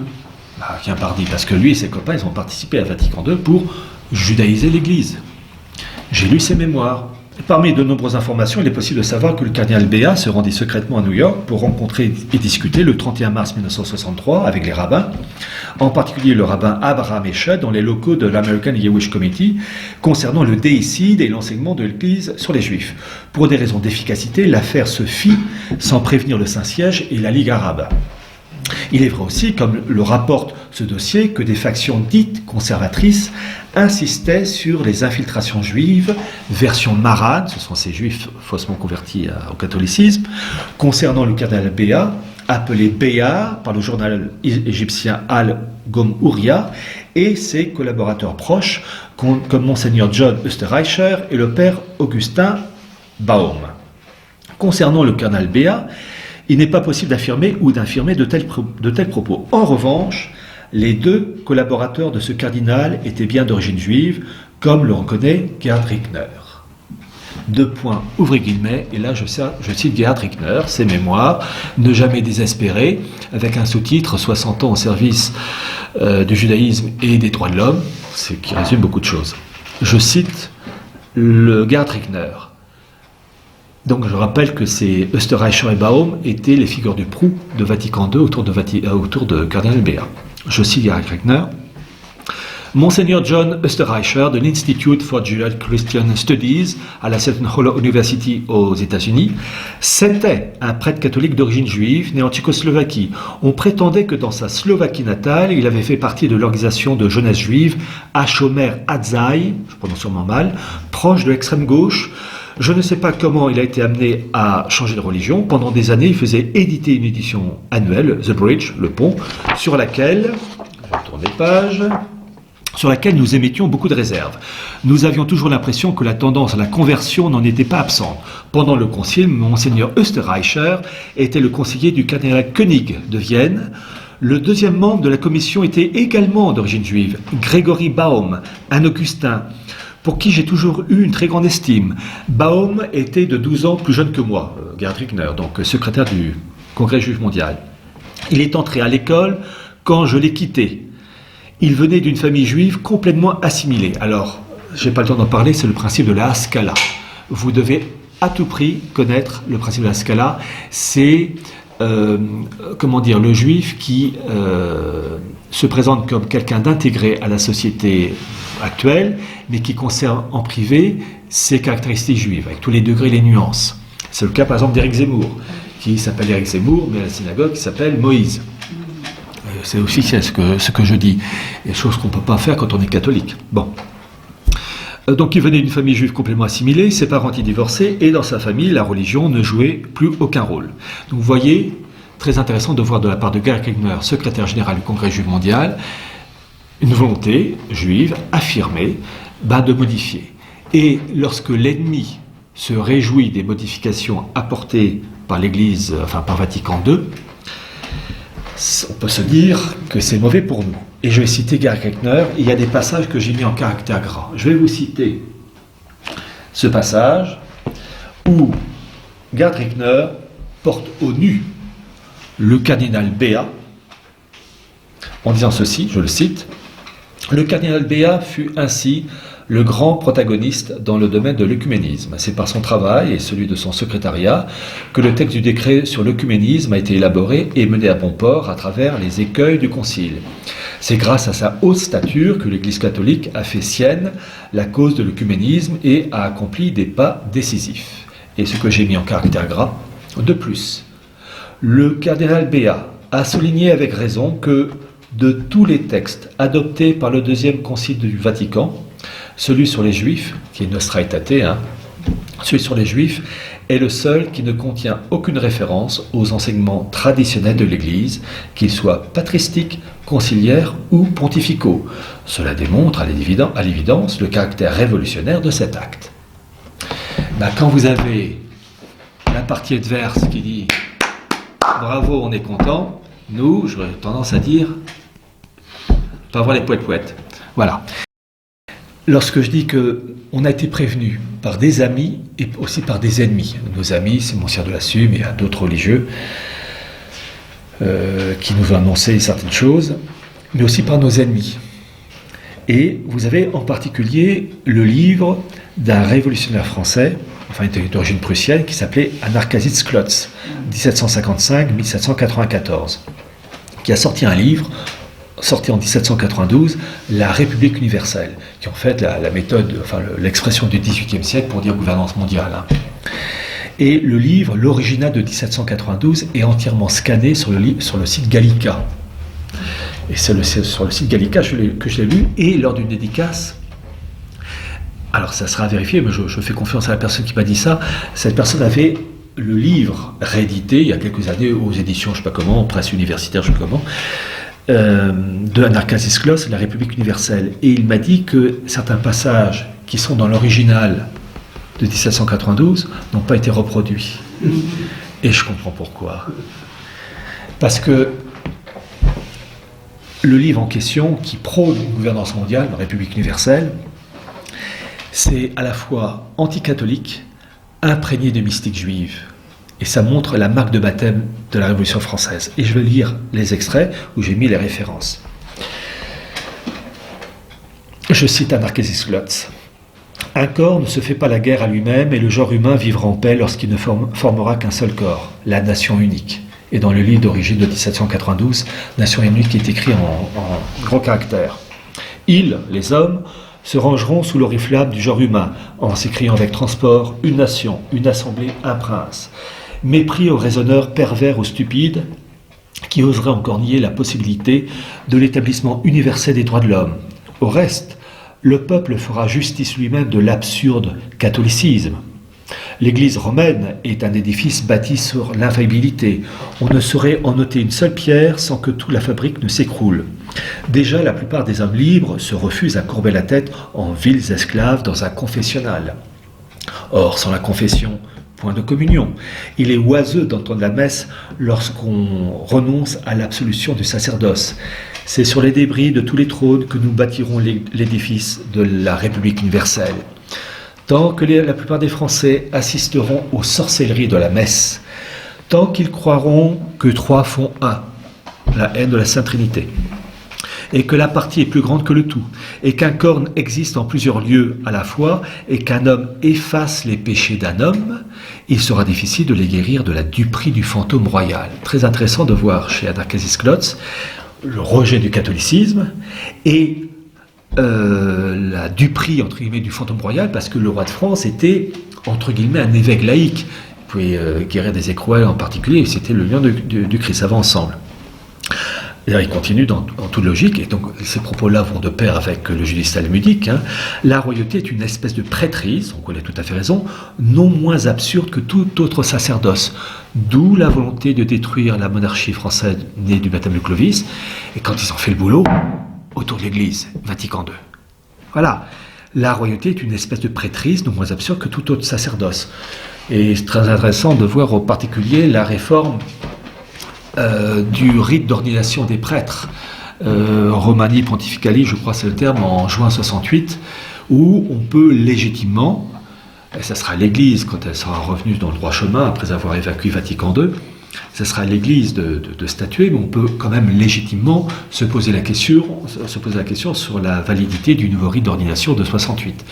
Tiens, pardi, parce que lui et ses copains, ils ont participé à Vatican II pour judaïser l'Église. J'ai lu ses mémoires. Et parmi de nombreuses informations, il est possible de savoir que le cardinal Béat se rendit secrètement à New York pour rencontrer et discuter le 31 mars 1963 avec les rabbins, en particulier le rabbin Abraham Heschel dans les locaux de l'American Jewish Committee, concernant le déicide et l'enseignement de l'Église sur les Juifs. Pour des raisons d'efficacité, l'affaire se fit sans prévenir le Saint-Siège et la Ligue arabe. Il est vrai aussi, comme le rapporte ce dossier, que des factions dites conservatrices insistaient sur les infiltrations juives, version marade, ce sont ces juifs faussement convertis au catholicisme, concernant le cardinal Béat, appelé Béat par le journal égyptien Al-Gomouria, et ses collaborateurs proches, comme Monseigneur John Österreicher et le père Augustin Baum. Concernant le cardinal Béat, il n'est pas possible d'affirmer ou d'infirmer de tels propos. En revanche, les deux collaborateurs de ce cardinal étaient bien d'origine juive, comme le reconnaît Gerhard Rickner. Deux points, ouvrez guillemets, et là je cite Gerhard Rickner, ses mémoires, Ne jamais désespérer, avec un sous-titre 60 ans au service du judaïsme et des droits de l'homme, ce qui résume beaucoup de choses. Je cite le Gerhard Rickner. Donc je rappelle que ces Österreicher et Baum étaient les figures du proue de Vatican II autour de cardinal Béat. Je cite Gerhard Rickner. Monseigneur John Österreicher de l'Institute for Judeo-Christian Studies à la Seton Hall University aux États-Unis, c'était un prêtre catholique d'origine juive né en Tchécoslovaquie. On prétendait que dans sa Slovaquie natale, il avait fait partie de l'organisation de jeunesse juive Hashomer Hatzaï, je prononce sûrement mal, proche de l'extrême gauche. Je ne sais pas comment il a été amené à changer de religion. Pendant des années, il faisait éditer une édition annuelle, The Bridge, le pont, sur laquelle, je vais tourner page, sur laquelle nous émettions beaucoup de réserves. Nous avions toujours l'impression que la tendance à la conversion n'en était pas absente. Pendant le concile, Monseigneur Österreicher était le conseiller du cardinal Koenig de Vienne. Le deuxième membre de la commission était également d'origine juive, Grégory Baum, un Augustin, pour qui j'ai toujours eu une très grande estime. Baum était de 12 ans plus jeune que moi, Gerd Rickner, donc secrétaire du Congrès juif mondial. Il est entré à l'école quand je l'ai quitté. Il venait d'une famille juive complètement assimilée. Alors, je n'ai pas le temps d'en parler, c'est le principe de la Haskalah. Vous devez à tout prix connaître le principe de la Haskalah. C'est, le juif qui se présente comme quelqu'un d'intégré à la société actuelle, mais qui conserve en privé ses caractéristiques juives, avec tous les degrés et les nuances. C'est le cas par exemple d'Éric Zemmour, qui s'appelle Éric Zemmour, mais à la synagogue qui s'appelle Moïse. C'est aussi ce que je dis, des choses qu'on ne peut pas faire quand on est catholique. Bon. Donc il venait d'une famille juive complètement assimilée, ses parents étaient divorcés, et dans sa famille, la religion ne jouait plus aucun rôle. Donc vous voyez, très intéressant de voir de la part de Gerd Rickner, secrétaire général du Congrès juif mondial, une volonté juive affirmée de modifier. Et lorsque l'ennemi se réjouit des modifications apportées par l'Église, par Vatican II, on peut se dire que c'est mauvais pour nous. Et je vais citer Gerd Rickner, il y a des passages que j'ai mis en caractère gras. Je vais vous citer ce passage où Gerd Rickner porte au nu le cardinal Béat en disant ceci, je le cite: « Le cardinal Béat fut ainsi le grand protagoniste dans le domaine de l'œcuménisme. C'est par son travail et celui de son secrétariat que le texte du décret sur l'œcuménisme a été élaboré et mené à bon port à travers les écueils du Concile. C'est grâce à sa haute stature que l'Église catholique a fait sienne la cause de l'œcuménisme et a accompli des pas décisifs. » Et ce que j'ai mis en caractère gras, de plus, le cardinal Béat a souligné avec raison que de tous les textes adoptés par le deuxième concile du Vatican, celui sur les Juifs, qui est Nostra Aetate, celui sur les Juifs, est le seul qui ne contient aucune référence aux enseignements traditionnels de l'Église, qu'ils soient patristiques, conciliaires ou pontificaux. Cela démontre à l'évidence le caractère révolutionnaire de cet acte. Quand vous avez la partie adverse qui dit « Bravo, on est content », nous, j'aurais tendance à dire « Pas voir les poètes-poètes ». Voilà. Lorsque je dis qu'on a été prévenu par des amis et aussi par des ennemis, nos amis, c'est Monseigneur de Lassume, mais il y a d'autres religieux qui nous ont annoncé certaines choses, mais aussi par nos ennemis. Et vous avez en particulier le livre d'un révolutionnaire français, d'origine prussienne, qui s'appelait Anarchasitz Klotz, 1755-1794, qui a sorti un livre sorti en 1792, La République universelle, qui est en fait la méthode, l'expression du XVIIIe siècle pour dire gouvernance mondiale. Et le livre, l'original de 1792, est entièrement scanné sur le site Gallica. Et c'est sur le site Gallica que je l'ai lu, et lors d'une dédicace, alors ça sera vérifié, mais je fais confiance à la personne qui m'a dit ça, cette personne avait le livre réédité il y a quelques années aux éditions, je ne sais pas comment, presse universitaire, je ne sais pas comment, de Anarchasitz Klotz, La République universelle. Et il m'a dit que certains passages qui sont dans l'original de 1792 n'ont pas été reproduits. Et je comprends pourquoi. Parce que le livre en question, qui prône une gouvernance mondiale, La République universelle, c'est à la fois anticatholique, imprégné de mystique juive. Et ça montre la marque de baptême de la Révolution française. Et je vais lire les extraits où j'ai mis les références. Je cite Anarchasitz Klotz. « Un corps ne se fait pas la guerre à lui-même et le genre humain vivra en paix lorsqu'il ne formera qu'un seul corps, la nation unique. » Et dans le livre d'origine de 1792, Nation unique est écrit en gros caractères. Ils, les hommes, se rangeront sous l'oriflamme du genre humain, en s'écriant avec transport « une nation, une assemblée, un prince ». Mépris aux raisonneurs pervers ou stupides qui oseraient encore nier la possibilité de l'établissement universel des droits de l'homme. Au reste, le peuple fera justice lui-même de l'absurde catholicisme. L'Église romaine est un édifice bâti sur l'infaillibilité. On ne saurait en ôter une seule pierre sans que toute la fabrique ne s'écroule. Déjà, la plupart des hommes libres se refusent à courber la tête en vils esclaves dans un confessionnal. Or, sans la confession, point de communion. Il est oiseux d'entendre la messe lorsqu'on renonce à l'absolution du sacerdoce. C'est sur les débris de tous les trônes que nous bâtirons l'édifice de la République universelle. Tant que la plupart des Français assisteront aux sorcelleries de la messe, tant qu'ils croiront que trois font un, la haine de la Sainte Trinité, et que la partie est plus grande que le tout, et qu'un corps existe en plusieurs lieux à la fois, et qu'un homme efface les péchés d'un homme, il sera difficile de les guérir de la duperie du fantôme royal. Très intéressant de voir chez Anarchasis Klotz le rejet du catholicisme et la duperie, entre guillemets, du fantôme royal, parce que le roi de France était, entre guillemets, un évêque laïque. Il pouvait guérir des écrouelles en particulier, et c'était le lion du Christ. Ça va ensemble. D'ailleurs, il continue en toute logique, et donc ces propos-là vont de pair avec le judaïsme talmudique. La royauté est une espèce de prêtrise, donc on a tout à fait raison, non moins absurde que tout autre sacerdoce. D'où la volonté de détruire la monarchie française née du baptême de Clovis, et quand ils ont fait le boulot, autour de l'Église, Vatican II. Voilà, la royauté est une espèce de prêtrise non moins absurde que tout autre sacerdoce. Et c'est très intéressant de voir en particulier la réforme du rite d'ordination des prêtres, Romani Pontificali, je crois c'est le terme, en juin 68, où on peut légitimement, et ça sera l'Église quand elle sera revenue dans le droit chemin après avoir évacué Vatican II, ça sera à l'Église de statuer, mais on peut quand même légitimement se poser la question sur la validité du nouveau rite d'ordination de 68.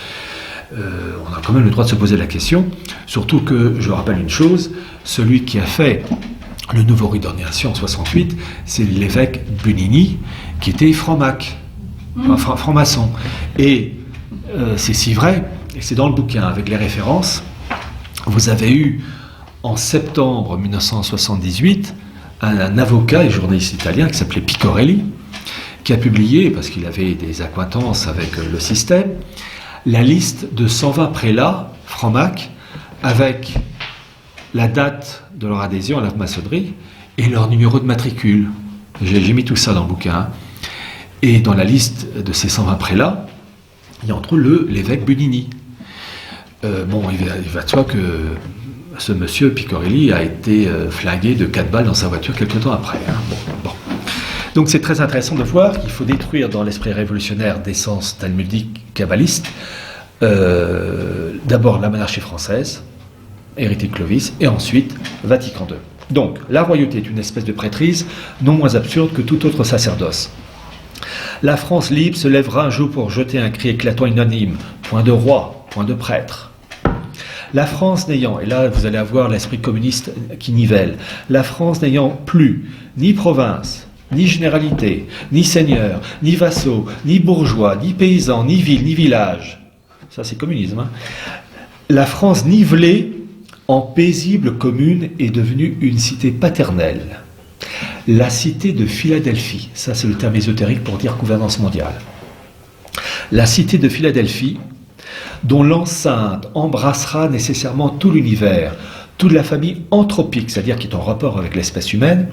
On a quand même le droit de se poser la question, surtout que, je rappelle une chose, celui qui a fait le nouveau rite d'ordination en 68, c'est l'évêque Bunini, qui était franc-mac, franc-maçon. Et c'est si vrai, et c'est dans le bouquin avec les références, vous avez eu en septembre 1978 un avocat et journaliste italien qui s'appelait Picorelli, qui a publié, parce qu'il avait des accointances avec le système, la liste de 120 prélats franc-mac avec la date de leur adhésion à la maçonnerie et leur numéro de matricule. J'ai mis tout ça dans le bouquin. Et dans la liste de ces 120 prélats, il y a entre eux l'évêque Bunini. Il va de soi que ce monsieur Picorelli a été flingué de 4 balles dans sa voiture quelques temps après. Bon. Donc c'est très intéressant de voir qu'il faut détruire dans l'esprit révolutionnaire d'essence talmudique kabbaliste d'abord la monarchie française, hérité de Clovis, et ensuite Vatican II. Donc, la royauté est une espèce de prêtrise non moins absurde que tout autre sacerdoce. La France libre se lèvera un jour pour jeter un cri éclatant unanime, point de roi, point de prêtre. La France n'ayant, et là vous allez avoir l'esprit communiste qui nivelle, la France n'ayant plus ni province, ni généralité, ni seigneur, ni vassaux, ni bourgeois, ni paysans, ni ville, ni village. Ça c'est communisme. La France nivelée en paisible commune est devenue une cité paternelle. La cité de Philadelphie, ça c'est le terme ésotérique pour dire gouvernance mondiale. La cité de Philadelphie, dont l'enceinte embrassera nécessairement tout l'univers, toute la famille anthropique, c'est-à-dire qui est en rapport avec l'espèce humaine,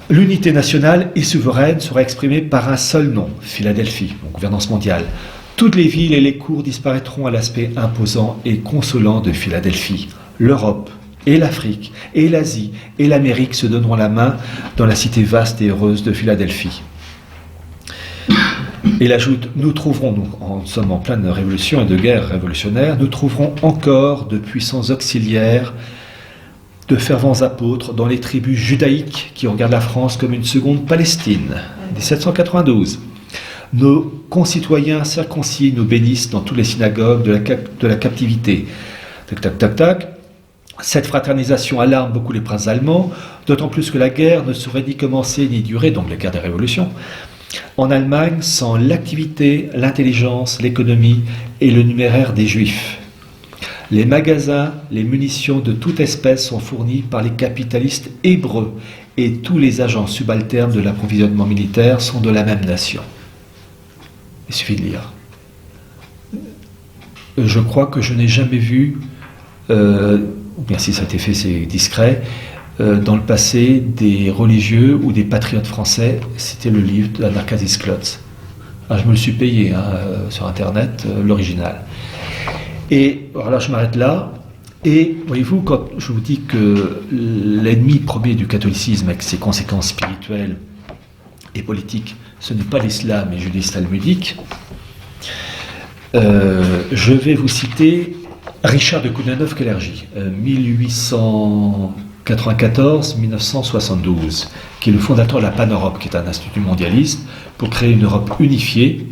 l'unité nationale et souveraine sera exprimée par un seul nom, Philadelphie, donc gouvernance mondiale. Toutes les villes et les cours disparaîtront à l'aspect imposant et consolant de Philadelphie. L'Europe et l'Afrique et l'Asie et l'Amérique se donneront la main dans la cité vaste et heureuse de Philadelphie. Et il ajoute, nous trouverons, nous sommes en pleine révolution et de guerre révolutionnaire, nous trouverons encore de puissants auxiliaires, de fervents apôtres dans les tribus judaïques qui regardent la France comme une seconde Palestine, 1792. Nos concitoyens circoncis nous bénissent dans toutes les synagogues de la captivité. Tac, tac, tac, tac. Cette fraternisation alarme beaucoup les princes allemands, d'autant plus que la guerre ne saurait ni commencer ni durer, donc la guerre des révolutions, En Allemagne, sans l'activité, l'intelligence, l'économie et le numéraire des Juifs. Les magasins, les munitions de toute espèce sont fournis par les capitalistes hébreux et tous les agents subalternes de l'approvisionnement militaire sont de la même nation. Il suffit de lire. Je crois que je n'ai jamais vu, ou bien si ça a été fait, c'est discret, dans le passé, des religieux ou des patriotes français, c'était le livre de Narcasis Klotz. Je me le suis payé sur Internet, l'original. Et alors là, je m'arrête là. Et voyez-vous, quand je vous dis que l'ennemi premier du catholicisme, avec ses conséquences spirituelles et politiques, ce n'est pas l'islam et judaïsme talmudique, je vais vous citer Richard de Coudenhove-Kalergi, 1894-1972, qui est le fondateur de la Pan-Europe, qui est un institut mondialiste, pour créer une Europe unifiée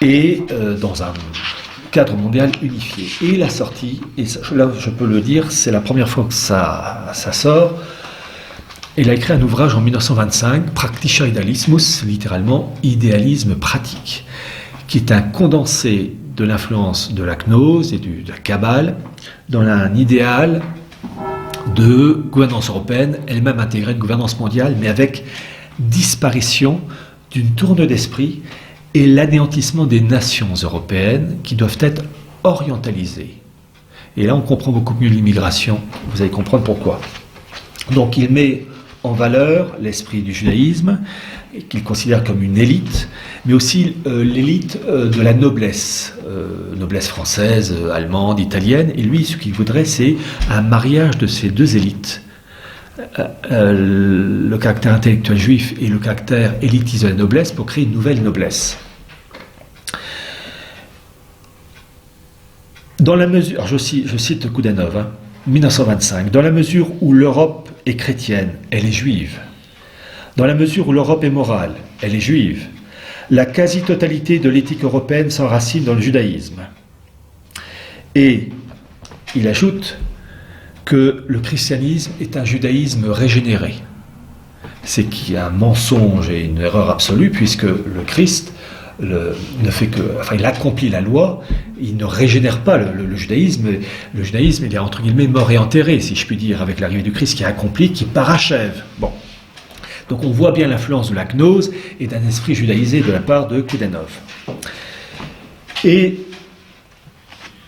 et dans un cadre mondial unifié. Et il a sorti, et là je peux le dire, c'est la première fois que ça sort, il a écrit un ouvrage en 1925, Praktischer Idealismus, littéralement idéalisme pratique, qui est un condensé de l'influence de la gnose et de la Kabbale dans un idéal de gouvernance européenne, elle-même intégrée une gouvernance mondiale, mais avec disparition d'une tourne d'esprit et l'anéantissement des nations européennes qui doivent être orientalisées. Et là, on comprend beaucoup mieux l'immigration, vous allez comprendre pourquoi. Donc, il met en valeur l'esprit du judaïsme, qu'il considère comme une élite, mais aussi l'élite de la noblesse, noblesse française, allemande, italienne. Et lui, ce qu'il voudrait, c'est un mariage de ces deux élites. Le caractère intellectuel juif et le caractère élitiste de la noblesse pour créer une nouvelle noblesse. Dans la mesure, alors je cite Coudenhove, 1925, dans la mesure où l'Europe est chrétienne, elle est juive. Dans la mesure où l'Europe est morale, elle est juive. La quasi-totalité de l'éthique européenne s'enracine dans le judaïsme. Et il ajoute que le christianisme est un judaïsme régénéré. C'est qu'il y a un mensonge et une erreur absolue, puisque le Christ ne fait que, enfin, il accomplit la loi, il ne régénère pas le judaïsme. Le judaïsme, il est entre guillemets mort et enterré, si je puis dire, avec l'arrivée du Christ qui accomplit, qui parachève. Bon. Donc on voit bien l'influence de la gnose et d'un esprit judaïsé de la part de Coudenhove. Et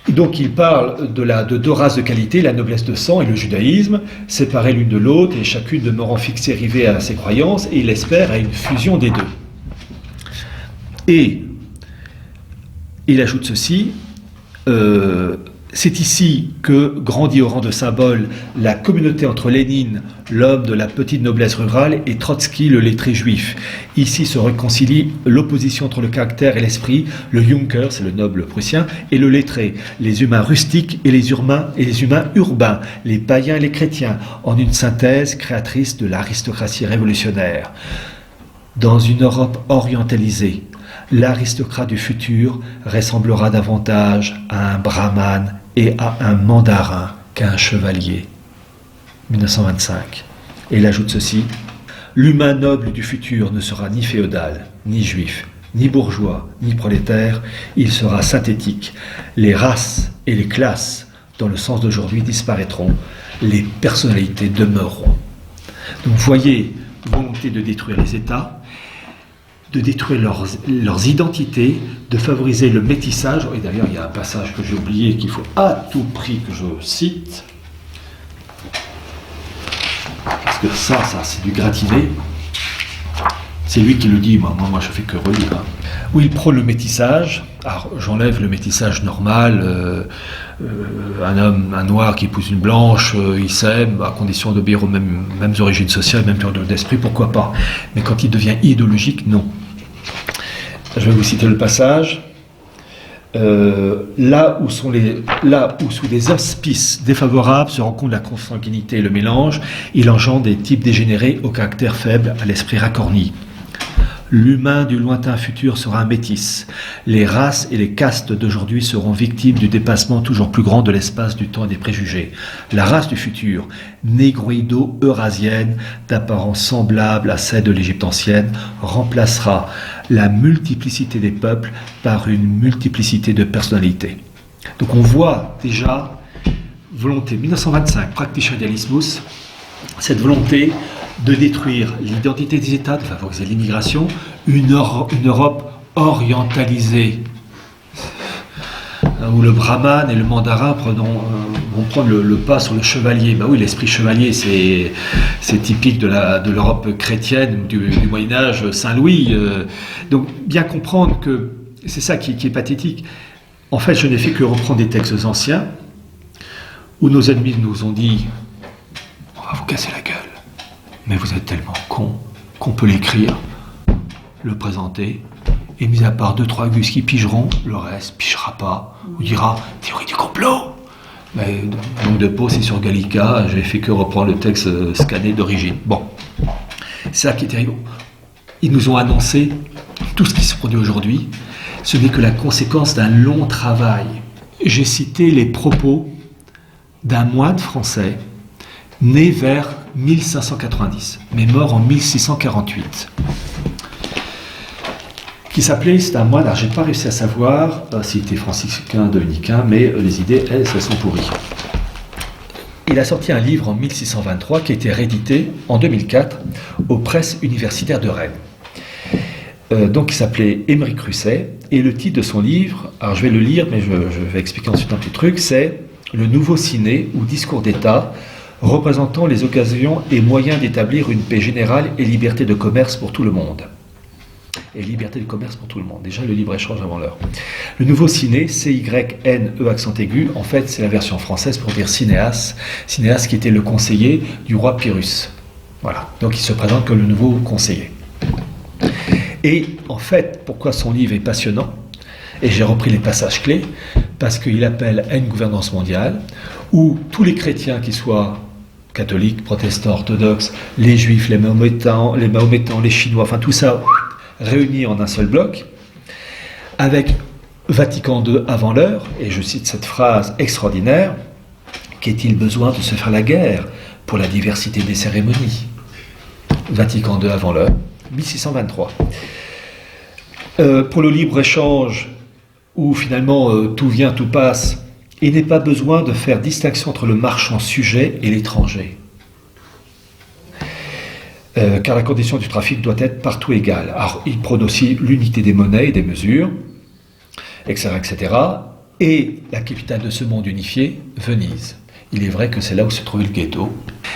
donc il parle de deux races de qualité, la noblesse de sang et le judaïsme, séparées l'une de l'autre et chacune demeurant fixée, rivée à ses croyances, et il espère à une fusion des deux. Et il ajoute ceci, c'est ici que grandit au rang de symbole la communauté entre Lénine, l'homme de la petite noblesse rurale, et Trotsky, le lettré juif. Ici se réconcilie l'opposition entre le caractère et l'esprit, le Junker, c'est le noble prussien, et le lettré, les humains rustiques et les humains urbains, les païens et les chrétiens, en une synthèse créatrice de l'aristocratie révolutionnaire. Dans une Europe orientalisée, l'aristocrate du futur ressemblera davantage à un brahmane et à un mandarin qu'à un chevalier. 1925. Et il ajoute ceci, l'humain noble du futur ne sera ni féodal, ni juif, ni bourgeois, ni prolétaire, il sera synthétique. Les races et les classes, dans le sens d'aujourd'hui, disparaîtront, les personnalités demeureront. Donc vous voyez, volonté de détruire les États, de détruire leurs identités, de favoriser le métissage. Et d'ailleurs, il y a un passage que j'ai oublié qu'il faut à tout prix que je cite. Parce que ça c'est du gratiné. C'est lui qui le dit, moi je fais que relire. Où il prône le métissage. Alors j'enlève le métissage normal, un noir qui épouse une blanche, il s'aime, à condition d'obéir aux mêmes origines sociales, même ordre d'esprit, pourquoi pas. Mais quand il devient idéologique, non. Je vais vous citer le passage. Là où sous des auspices défavorables se rencontrent la consanguinité et le mélange, il engendre des types dégénérés au caractère faible, à l'esprit racorni. L'humain du lointain futur sera un métis. Les races et les castes d'aujourd'hui seront victimes du dépassement toujours plus grand de l'espace, du temps et des préjugés. La race du futur, négroïdo-eurasienne, d'apparence semblable à celle de l'Égypte ancienne, remplacera la multiplicité des peuples par une multiplicité de personnalités. Donc on voit déjà volonté 1925, Practitionalismus, cette volonté de détruire l'identité des États, de favoriser l'immigration, une Europe orientalisée, où le brahman et le mandarin vont prendre le pas sur le chevalier. Ben oui, l'esprit chevalier, c'est typique de l'Europe chrétienne du Moyen-Âge, Saint-Louis. Donc bien comprendre que c'est ça qui est pathétique. En fait, je n'ai fait que reprendre des textes anciens, où nos ennemis nous ont dit « on va vous casser la gueule ». Mais vous êtes tellement con qu'on peut l'écrire, le présenter, et mis à part 2-3 gus qui pigeront, le reste pigera pas, ou dira théorie du complot. Mais donc de peau, c'est sur Gallica, j'ai fait que reprendre le texte scanné d'origine. Bon, c'est ça qui est terrible. Ils nous ont annoncé tout ce qui se produit aujourd'hui, ce n'est que la conséquence d'un long travail. J'ai cité les propos d'un moine français né vers 1590, mais mort en 1648, qui s'appelait, c'est un moine, alors j'ai pas réussi à savoir s'il était franciscain, dominicain, mais les idées, elles sont pourries. Il a sorti un livre en 1623 qui a été réédité en 2004 aux presses universitaires de Rennes. Donc il s'appelait Émeric Crusset, et le titre de son livre, alors je vais le lire, mais je vais expliquer ensuite un petit truc, c'est « Le nouveau ciné ou discours d'État » représentant les occasions et moyens d'établir une paix générale et liberté de commerce pour tout le monde. Et liberté de commerce pour tout le monde. Déjà, le libre-échange avant l'heure. Le nouveau ciné, C-Y-N-E accent aigu, en fait, c'est la version française pour dire cinéas. Cinéas qui était le conseiller du roi Pyrrhus. Voilà. Donc, il se présente comme le nouveau conseiller. Et, en fait, pourquoi son livre est passionnant, et j'ai repris les passages clés, parce qu'il appelle à une gouvernance mondiale où tous les chrétiens, qui soient catholiques, protestants, orthodoxes, les juifs, les mahométans, les chinois, enfin tout ça réunis en un seul bloc, avec Vatican II avant l'heure, et je cite cette phrase extraordinaire, qu'est-il besoin de se faire la guerre pour la diversité des cérémonies? Vatican II avant l'heure, 1623. Pour le libre-échange, où finalement tout vient, tout passe, il n'est pas besoin de faire distinction entre le marchand sujet et l'étranger. Car la condition du trafic doit être partout égale. Alors, il prône aussi l'unité des monnaies et des mesures, etc., etc. Et la capitale de ce monde unifié, Venise. Il est vrai que c'est là où se trouvait le ghetto.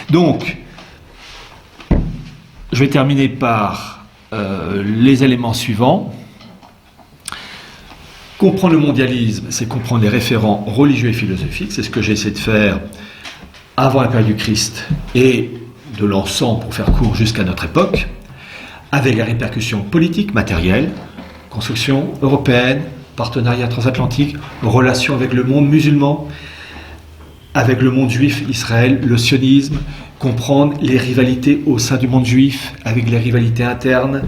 Donc, je vais terminer par les éléments suivants. Comprendre le mondialisme, c'est comprendre les référents religieux et philosophiques. C'est ce que j'ai essayé de faire avant la période du Christ et de l'ensemble, pour faire court, jusqu'à notre époque, avec les répercussions politiques, matérielles, construction européenne, partenariat transatlantique, relations avec le monde musulman, avec le monde juif, Israël, le sionisme, comprendre les rivalités au sein du monde juif, avec les rivalités internes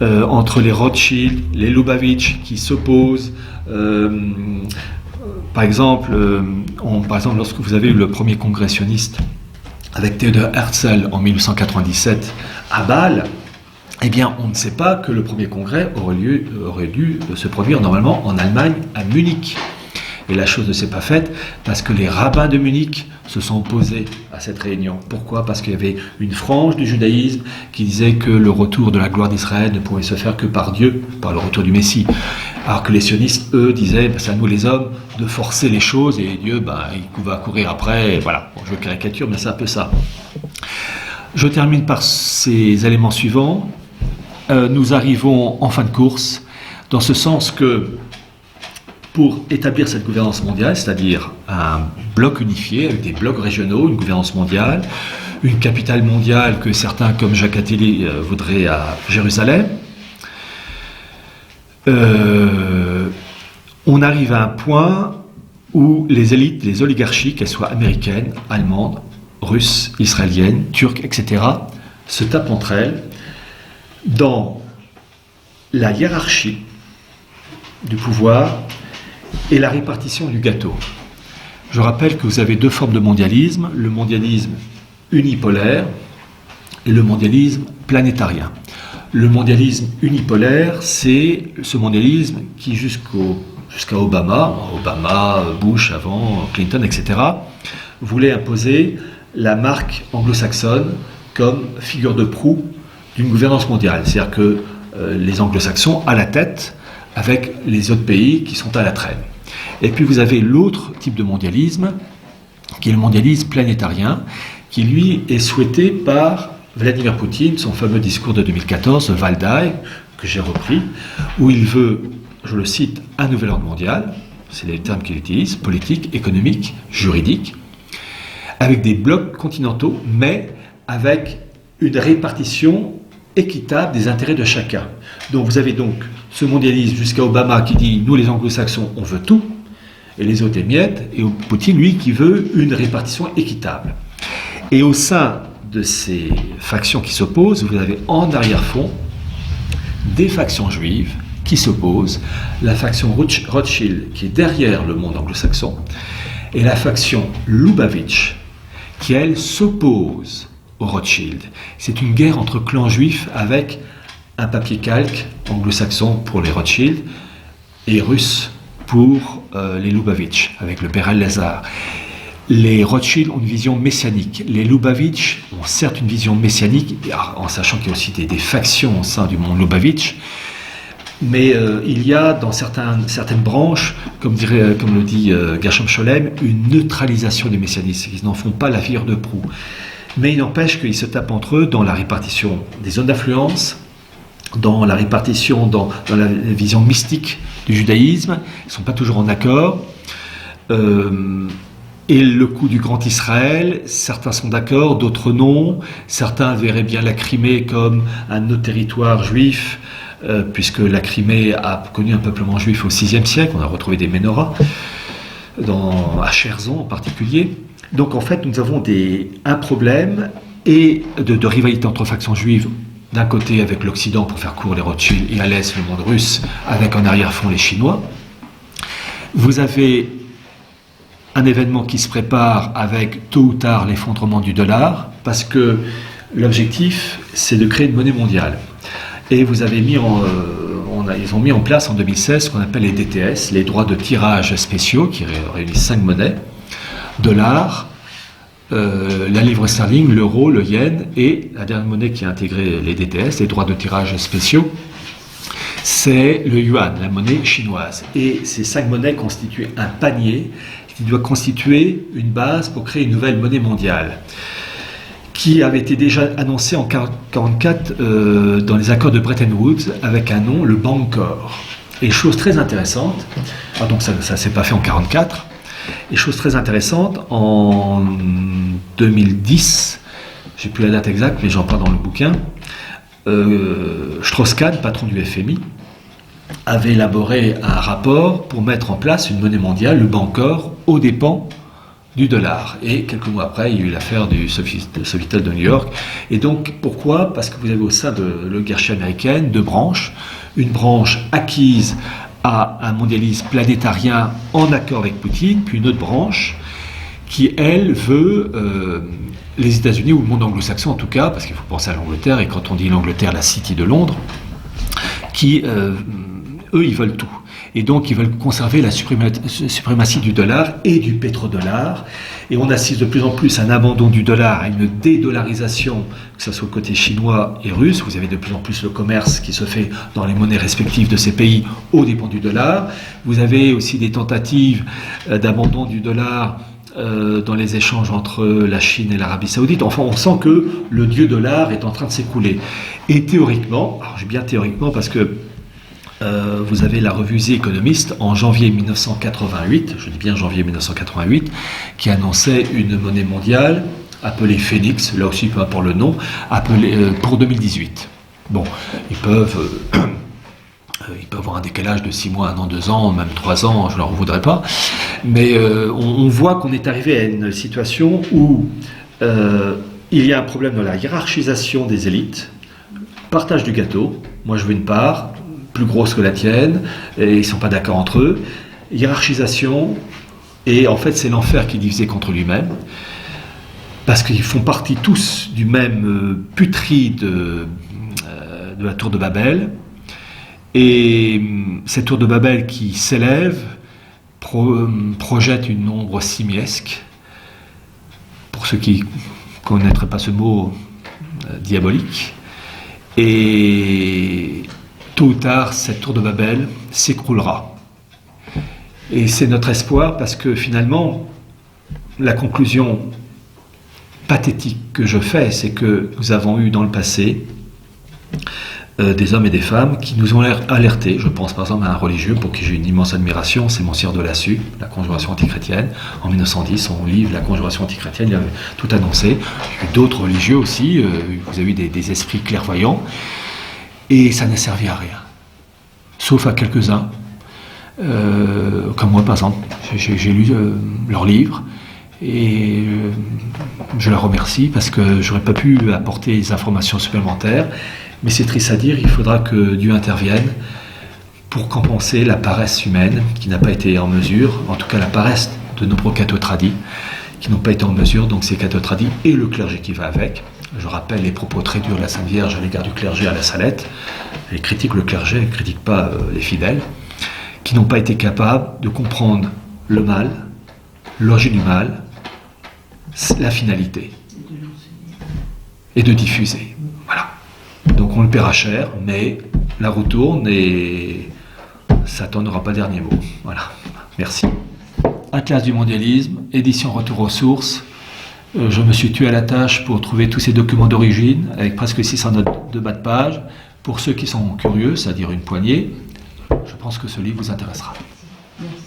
entre les Rothschild, les Lubavitch qui s'opposent. Par exemple, lorsque vous avez eu le premier congrès sioniste avec Theodor Herzl en 1897 à Bâle, eh bien, on ne sait pas que le premier congrès aurait dû se produire normalement en Allemagne, à Munich. Et la chose ne s'est pas faite parce que les rabbins de Munich se sont opposés à cette réunion. Pourquoi? Parce qu'il y avait une frange du judaïsme qui disait que le retour de la gloire d'Israël ne pouvait se faire que par Dieu, par le retour du Messie. Alors que les sionistes, eux, disaient c'est à nous les hommes de forcer les choses et Dieu, il va courir après. Et voilà, bon, je caricature, mais c'est un peu ça. Je termine par ces éléments suivants. Nous arrivons en fin de course, dans ce sens que pour établir cette gouvernance mondiale, c'est-à-dire un bloc unifié avec des blocs régionaux, une gouvernance mondiale, une capitale mondiale que certains comme Jacques Attali voudraient à Jérusalem, on arrive à un point où les élites, les oligarchies, qu'elles soient américaines, allemandes, russes, israéliennes, turques, etc., se tapent entre elles dans la hiérarchie du pouvoir et la répartition du gâteau. Je rappelle que vous avez deux formes de mondialisme, le mondialisme unipolaire et le mondialisme planétarien. Le mondialisme unipolaire, c'est ce mondialisme qui jusqu'à Obama, Bush avant, Clinton, etc., voulait imposer la marque anglo-saxonne comme figure de proue d'une gouvernance mondiale. C'est-à-dire que les anglo-saxons à la tête avec les autres pays qui sont à la traîne. Et puis vous avez l'autre type de mondialisme, qui est le mondialisme planétarien, qui lui est souhaité par Vladimir Poutine, son fameux discours de 2014, Valdai, que j'ai repris, où il veut, je le cite, un nouvel ordre mondial, c'est les termes qu'il utilise, politique, économique, juridique, avec des blocs continentaux, mais avec une répartition équitable des intérêts de chacun. Donc vous avez donc ce mondialisme jusqu'à Obama qui dit « nous les anglo-saxons, on veut tout », et les autres émiettes, et Poutine, lui, qui veut une répartition équitable. Et au sein de ces factions qui s'opposent, vous avez en arrière-fond des factions juives qui s'opposent, la faction Rothschild qui est derrière le monde anglo-saxon, et la faction Lubavitch qui, elle, s'oppose aux Rothschild. C'est une guerre entre clans juifs avec un papier calque anglo-saxon pour les Rothschild et russe pour les Lubavitch, avec le Père Lazare. Les Rothschild ont une vision messianique. Les Lubavitch ont certes une vision messianique, en sachant qu'il y a aussi des factions au sein du monde Lubavitch, mais il y a dans certaines branches, comme le dit Gershom Scholem, une neutralisation du messianisme. Ils n'en font pas la figure de proue. Mais il n'empêche qu'ils se tapent entre eux dans la répartition des zones d'influence, dans la répartition, dans la vision mystique du judaïsme. Ils ne sont pas toujours en accord. Et le coup du Grand Israël, certains sont d'accord, d'autres non. Certains verraient bien la Crimée comme un autre territoire juif, puisque la Crimée a connu un peuplement juif au VIe siècle. On a retrouvé des Ménorahs, à Cherzon en particulier. Donc en fait, nous avons un problème et de rivalité entre factions juives, d'un côté avec l'Occident pour faire court les Rothschild, et à l'Est le monde russe, avec en arrière-fond les Chinois. Vous avez un événement qui se prépare avec tôt ou tard l'effondrement du dollar, parce que l'objectif, c'est de créer une monnaie mondiale. Et vous avez ils ont mis en place en 2016 ce qu'on appelle les DTS, les droits de tirage spéciaux, qui réunissent 5 monnaies, dollar, la livre sterling, l'euro, le yen, et la dernière monnaie qui a intégré les DTS, les droits de tirage spéciaux, c'est le yuan, la monnaie chinoise. Et ces 5 monnaies constituent un panier qui doit constituer une base pour créer une nouvelle monnaie mondiale, qui avait été déjà annoncée en 1944 dans les accords de Bretton Woods avec un nom, le Bancor. Et chose très intéressante, donc ça ne s'est pas fait en 1944, et chose très intéressante, en 2010, j'ai plus la date exacte, mais j'en parle dans le bouquin, Strauss-Kahn, patron du FMI, avait élaboré un rapport pour mettre en place une monnaie mondiale, le Bancor, aux dépens du dollar. Et quelques mois après, il y a eu l'affaire du Sofitel de New York. Et donc, pourquoi ? Parce que vous avez au sein de l'oligarchie américaine 2 branches. Une branche acquise à un mondialisme planétarien en accord avec Poutine, puis une autre branche qui, elle, veut les États-Unis, ou le monde anglo-saxon en tout cas, parce qu'il faut penser à l'Angleterre, et quand on dit l'Angleterre, la City de Londres, qui, eux, ils veulent tout. Et donc, ils veulent conserver la suprématie du dollar et du pétrodollar. Et on assiste de plus en plus à un abandon du dollar, à une dédollarisation, que ce soit côté chinois et russe. Vous avez de plus en plus le commerce qui se fait dans les monnaies respectives de ces pays aux dépens du dollar. Vous avez aussi des tentatives d'abandon du dollar dans les échanges entre la Chine et l'Arabie Saoudite. Enfin, on sent que le dieu dollar est en train de s'écouler. Et théoriquement, alors je dis bien théoriquement parce que vous avez la revue The Economist en janvier 1988, je dis bien janvier 1988, qui annonçait une monnaie mondiale appelée Phoenix, là aussi peu importe le nom, pour 2018. Bon, ils peuvent avoir un décalage de 6 mois, 1 an, 2 ans, même 3 ans, je ne leur voudrais pas, mais on voit qu'on est arrivé à une situation où il y a un problème dans la hiérarchisation des élites, partage du gâteau, moi je veux une part, plus grosses que la tienne, et ils ne sont pas d'accord entre eux. Hiérarchisation, et en fait c'est l'enfer qui est divisé contre lui-même, parce qu'ils font partie tous du même putride de la tour de Babel, et cette tour de Babel qui s'élève projette une ombre simiesque, pour ceux qui ne connaîtraient pas ce mot, diabolique, et tôt ou tard cette tour de Babel s'écroulera. Et c'est notre espoir, parce que finalement la conclusion pathétique que je fais, c'est que nous avons eu dans le passé des hommes et des femmes qui nous ont alertés. Je pense par exemple à un religieux pour qui j'ai une immense admiration, c'est Monsieur de Lassus, La Conjuration antichrétienne. En 1910, son livre La Conjuration antichrétienne, il avait tout annoncé. Il y a eu d'autres religieux aussi, vous avez eu des esprits clairvoyants, et ça n'a servi à rien, sauf à quelques-uns, comme moi par exemple. J'ai lu leurs livres, et je leur remercie, parce que j'aurais pas pu apporter des informations supplémentaires. Mais c'est triste à dire, il faudra que Dieu intervienne pour compenser la paresse humaine qui n'a pas été en mesure, en tout cas la paresse de nombreux cathotradis qui n'ont pas été en mesure, donc ces cathotradis et le clergé qui va avec. Je rappelle les propos très durs de la Sainte Vierge à l'égard du clergé à la Salette. Elle critique le clergé, elle ne critique pas les fidèles, qui n'ont pas été capables de comprendre le mal, l'origine du mal, la finalité, et de diffuser. Voilà. Donc on le paiera cher, mais la roue tourne et Satan n'aura pas le dernier mot. Voilà, merci. Atlas du mondialisme, édition Retour aux sources. Je me suis tué à la tâche pour trouver tous ces documents d'origine, avec presque 600 notes de bas de page. Pour ceux qui sont curieux, c'est-à-dire une poignée, je pense que ce livre vous intéressera. Merci.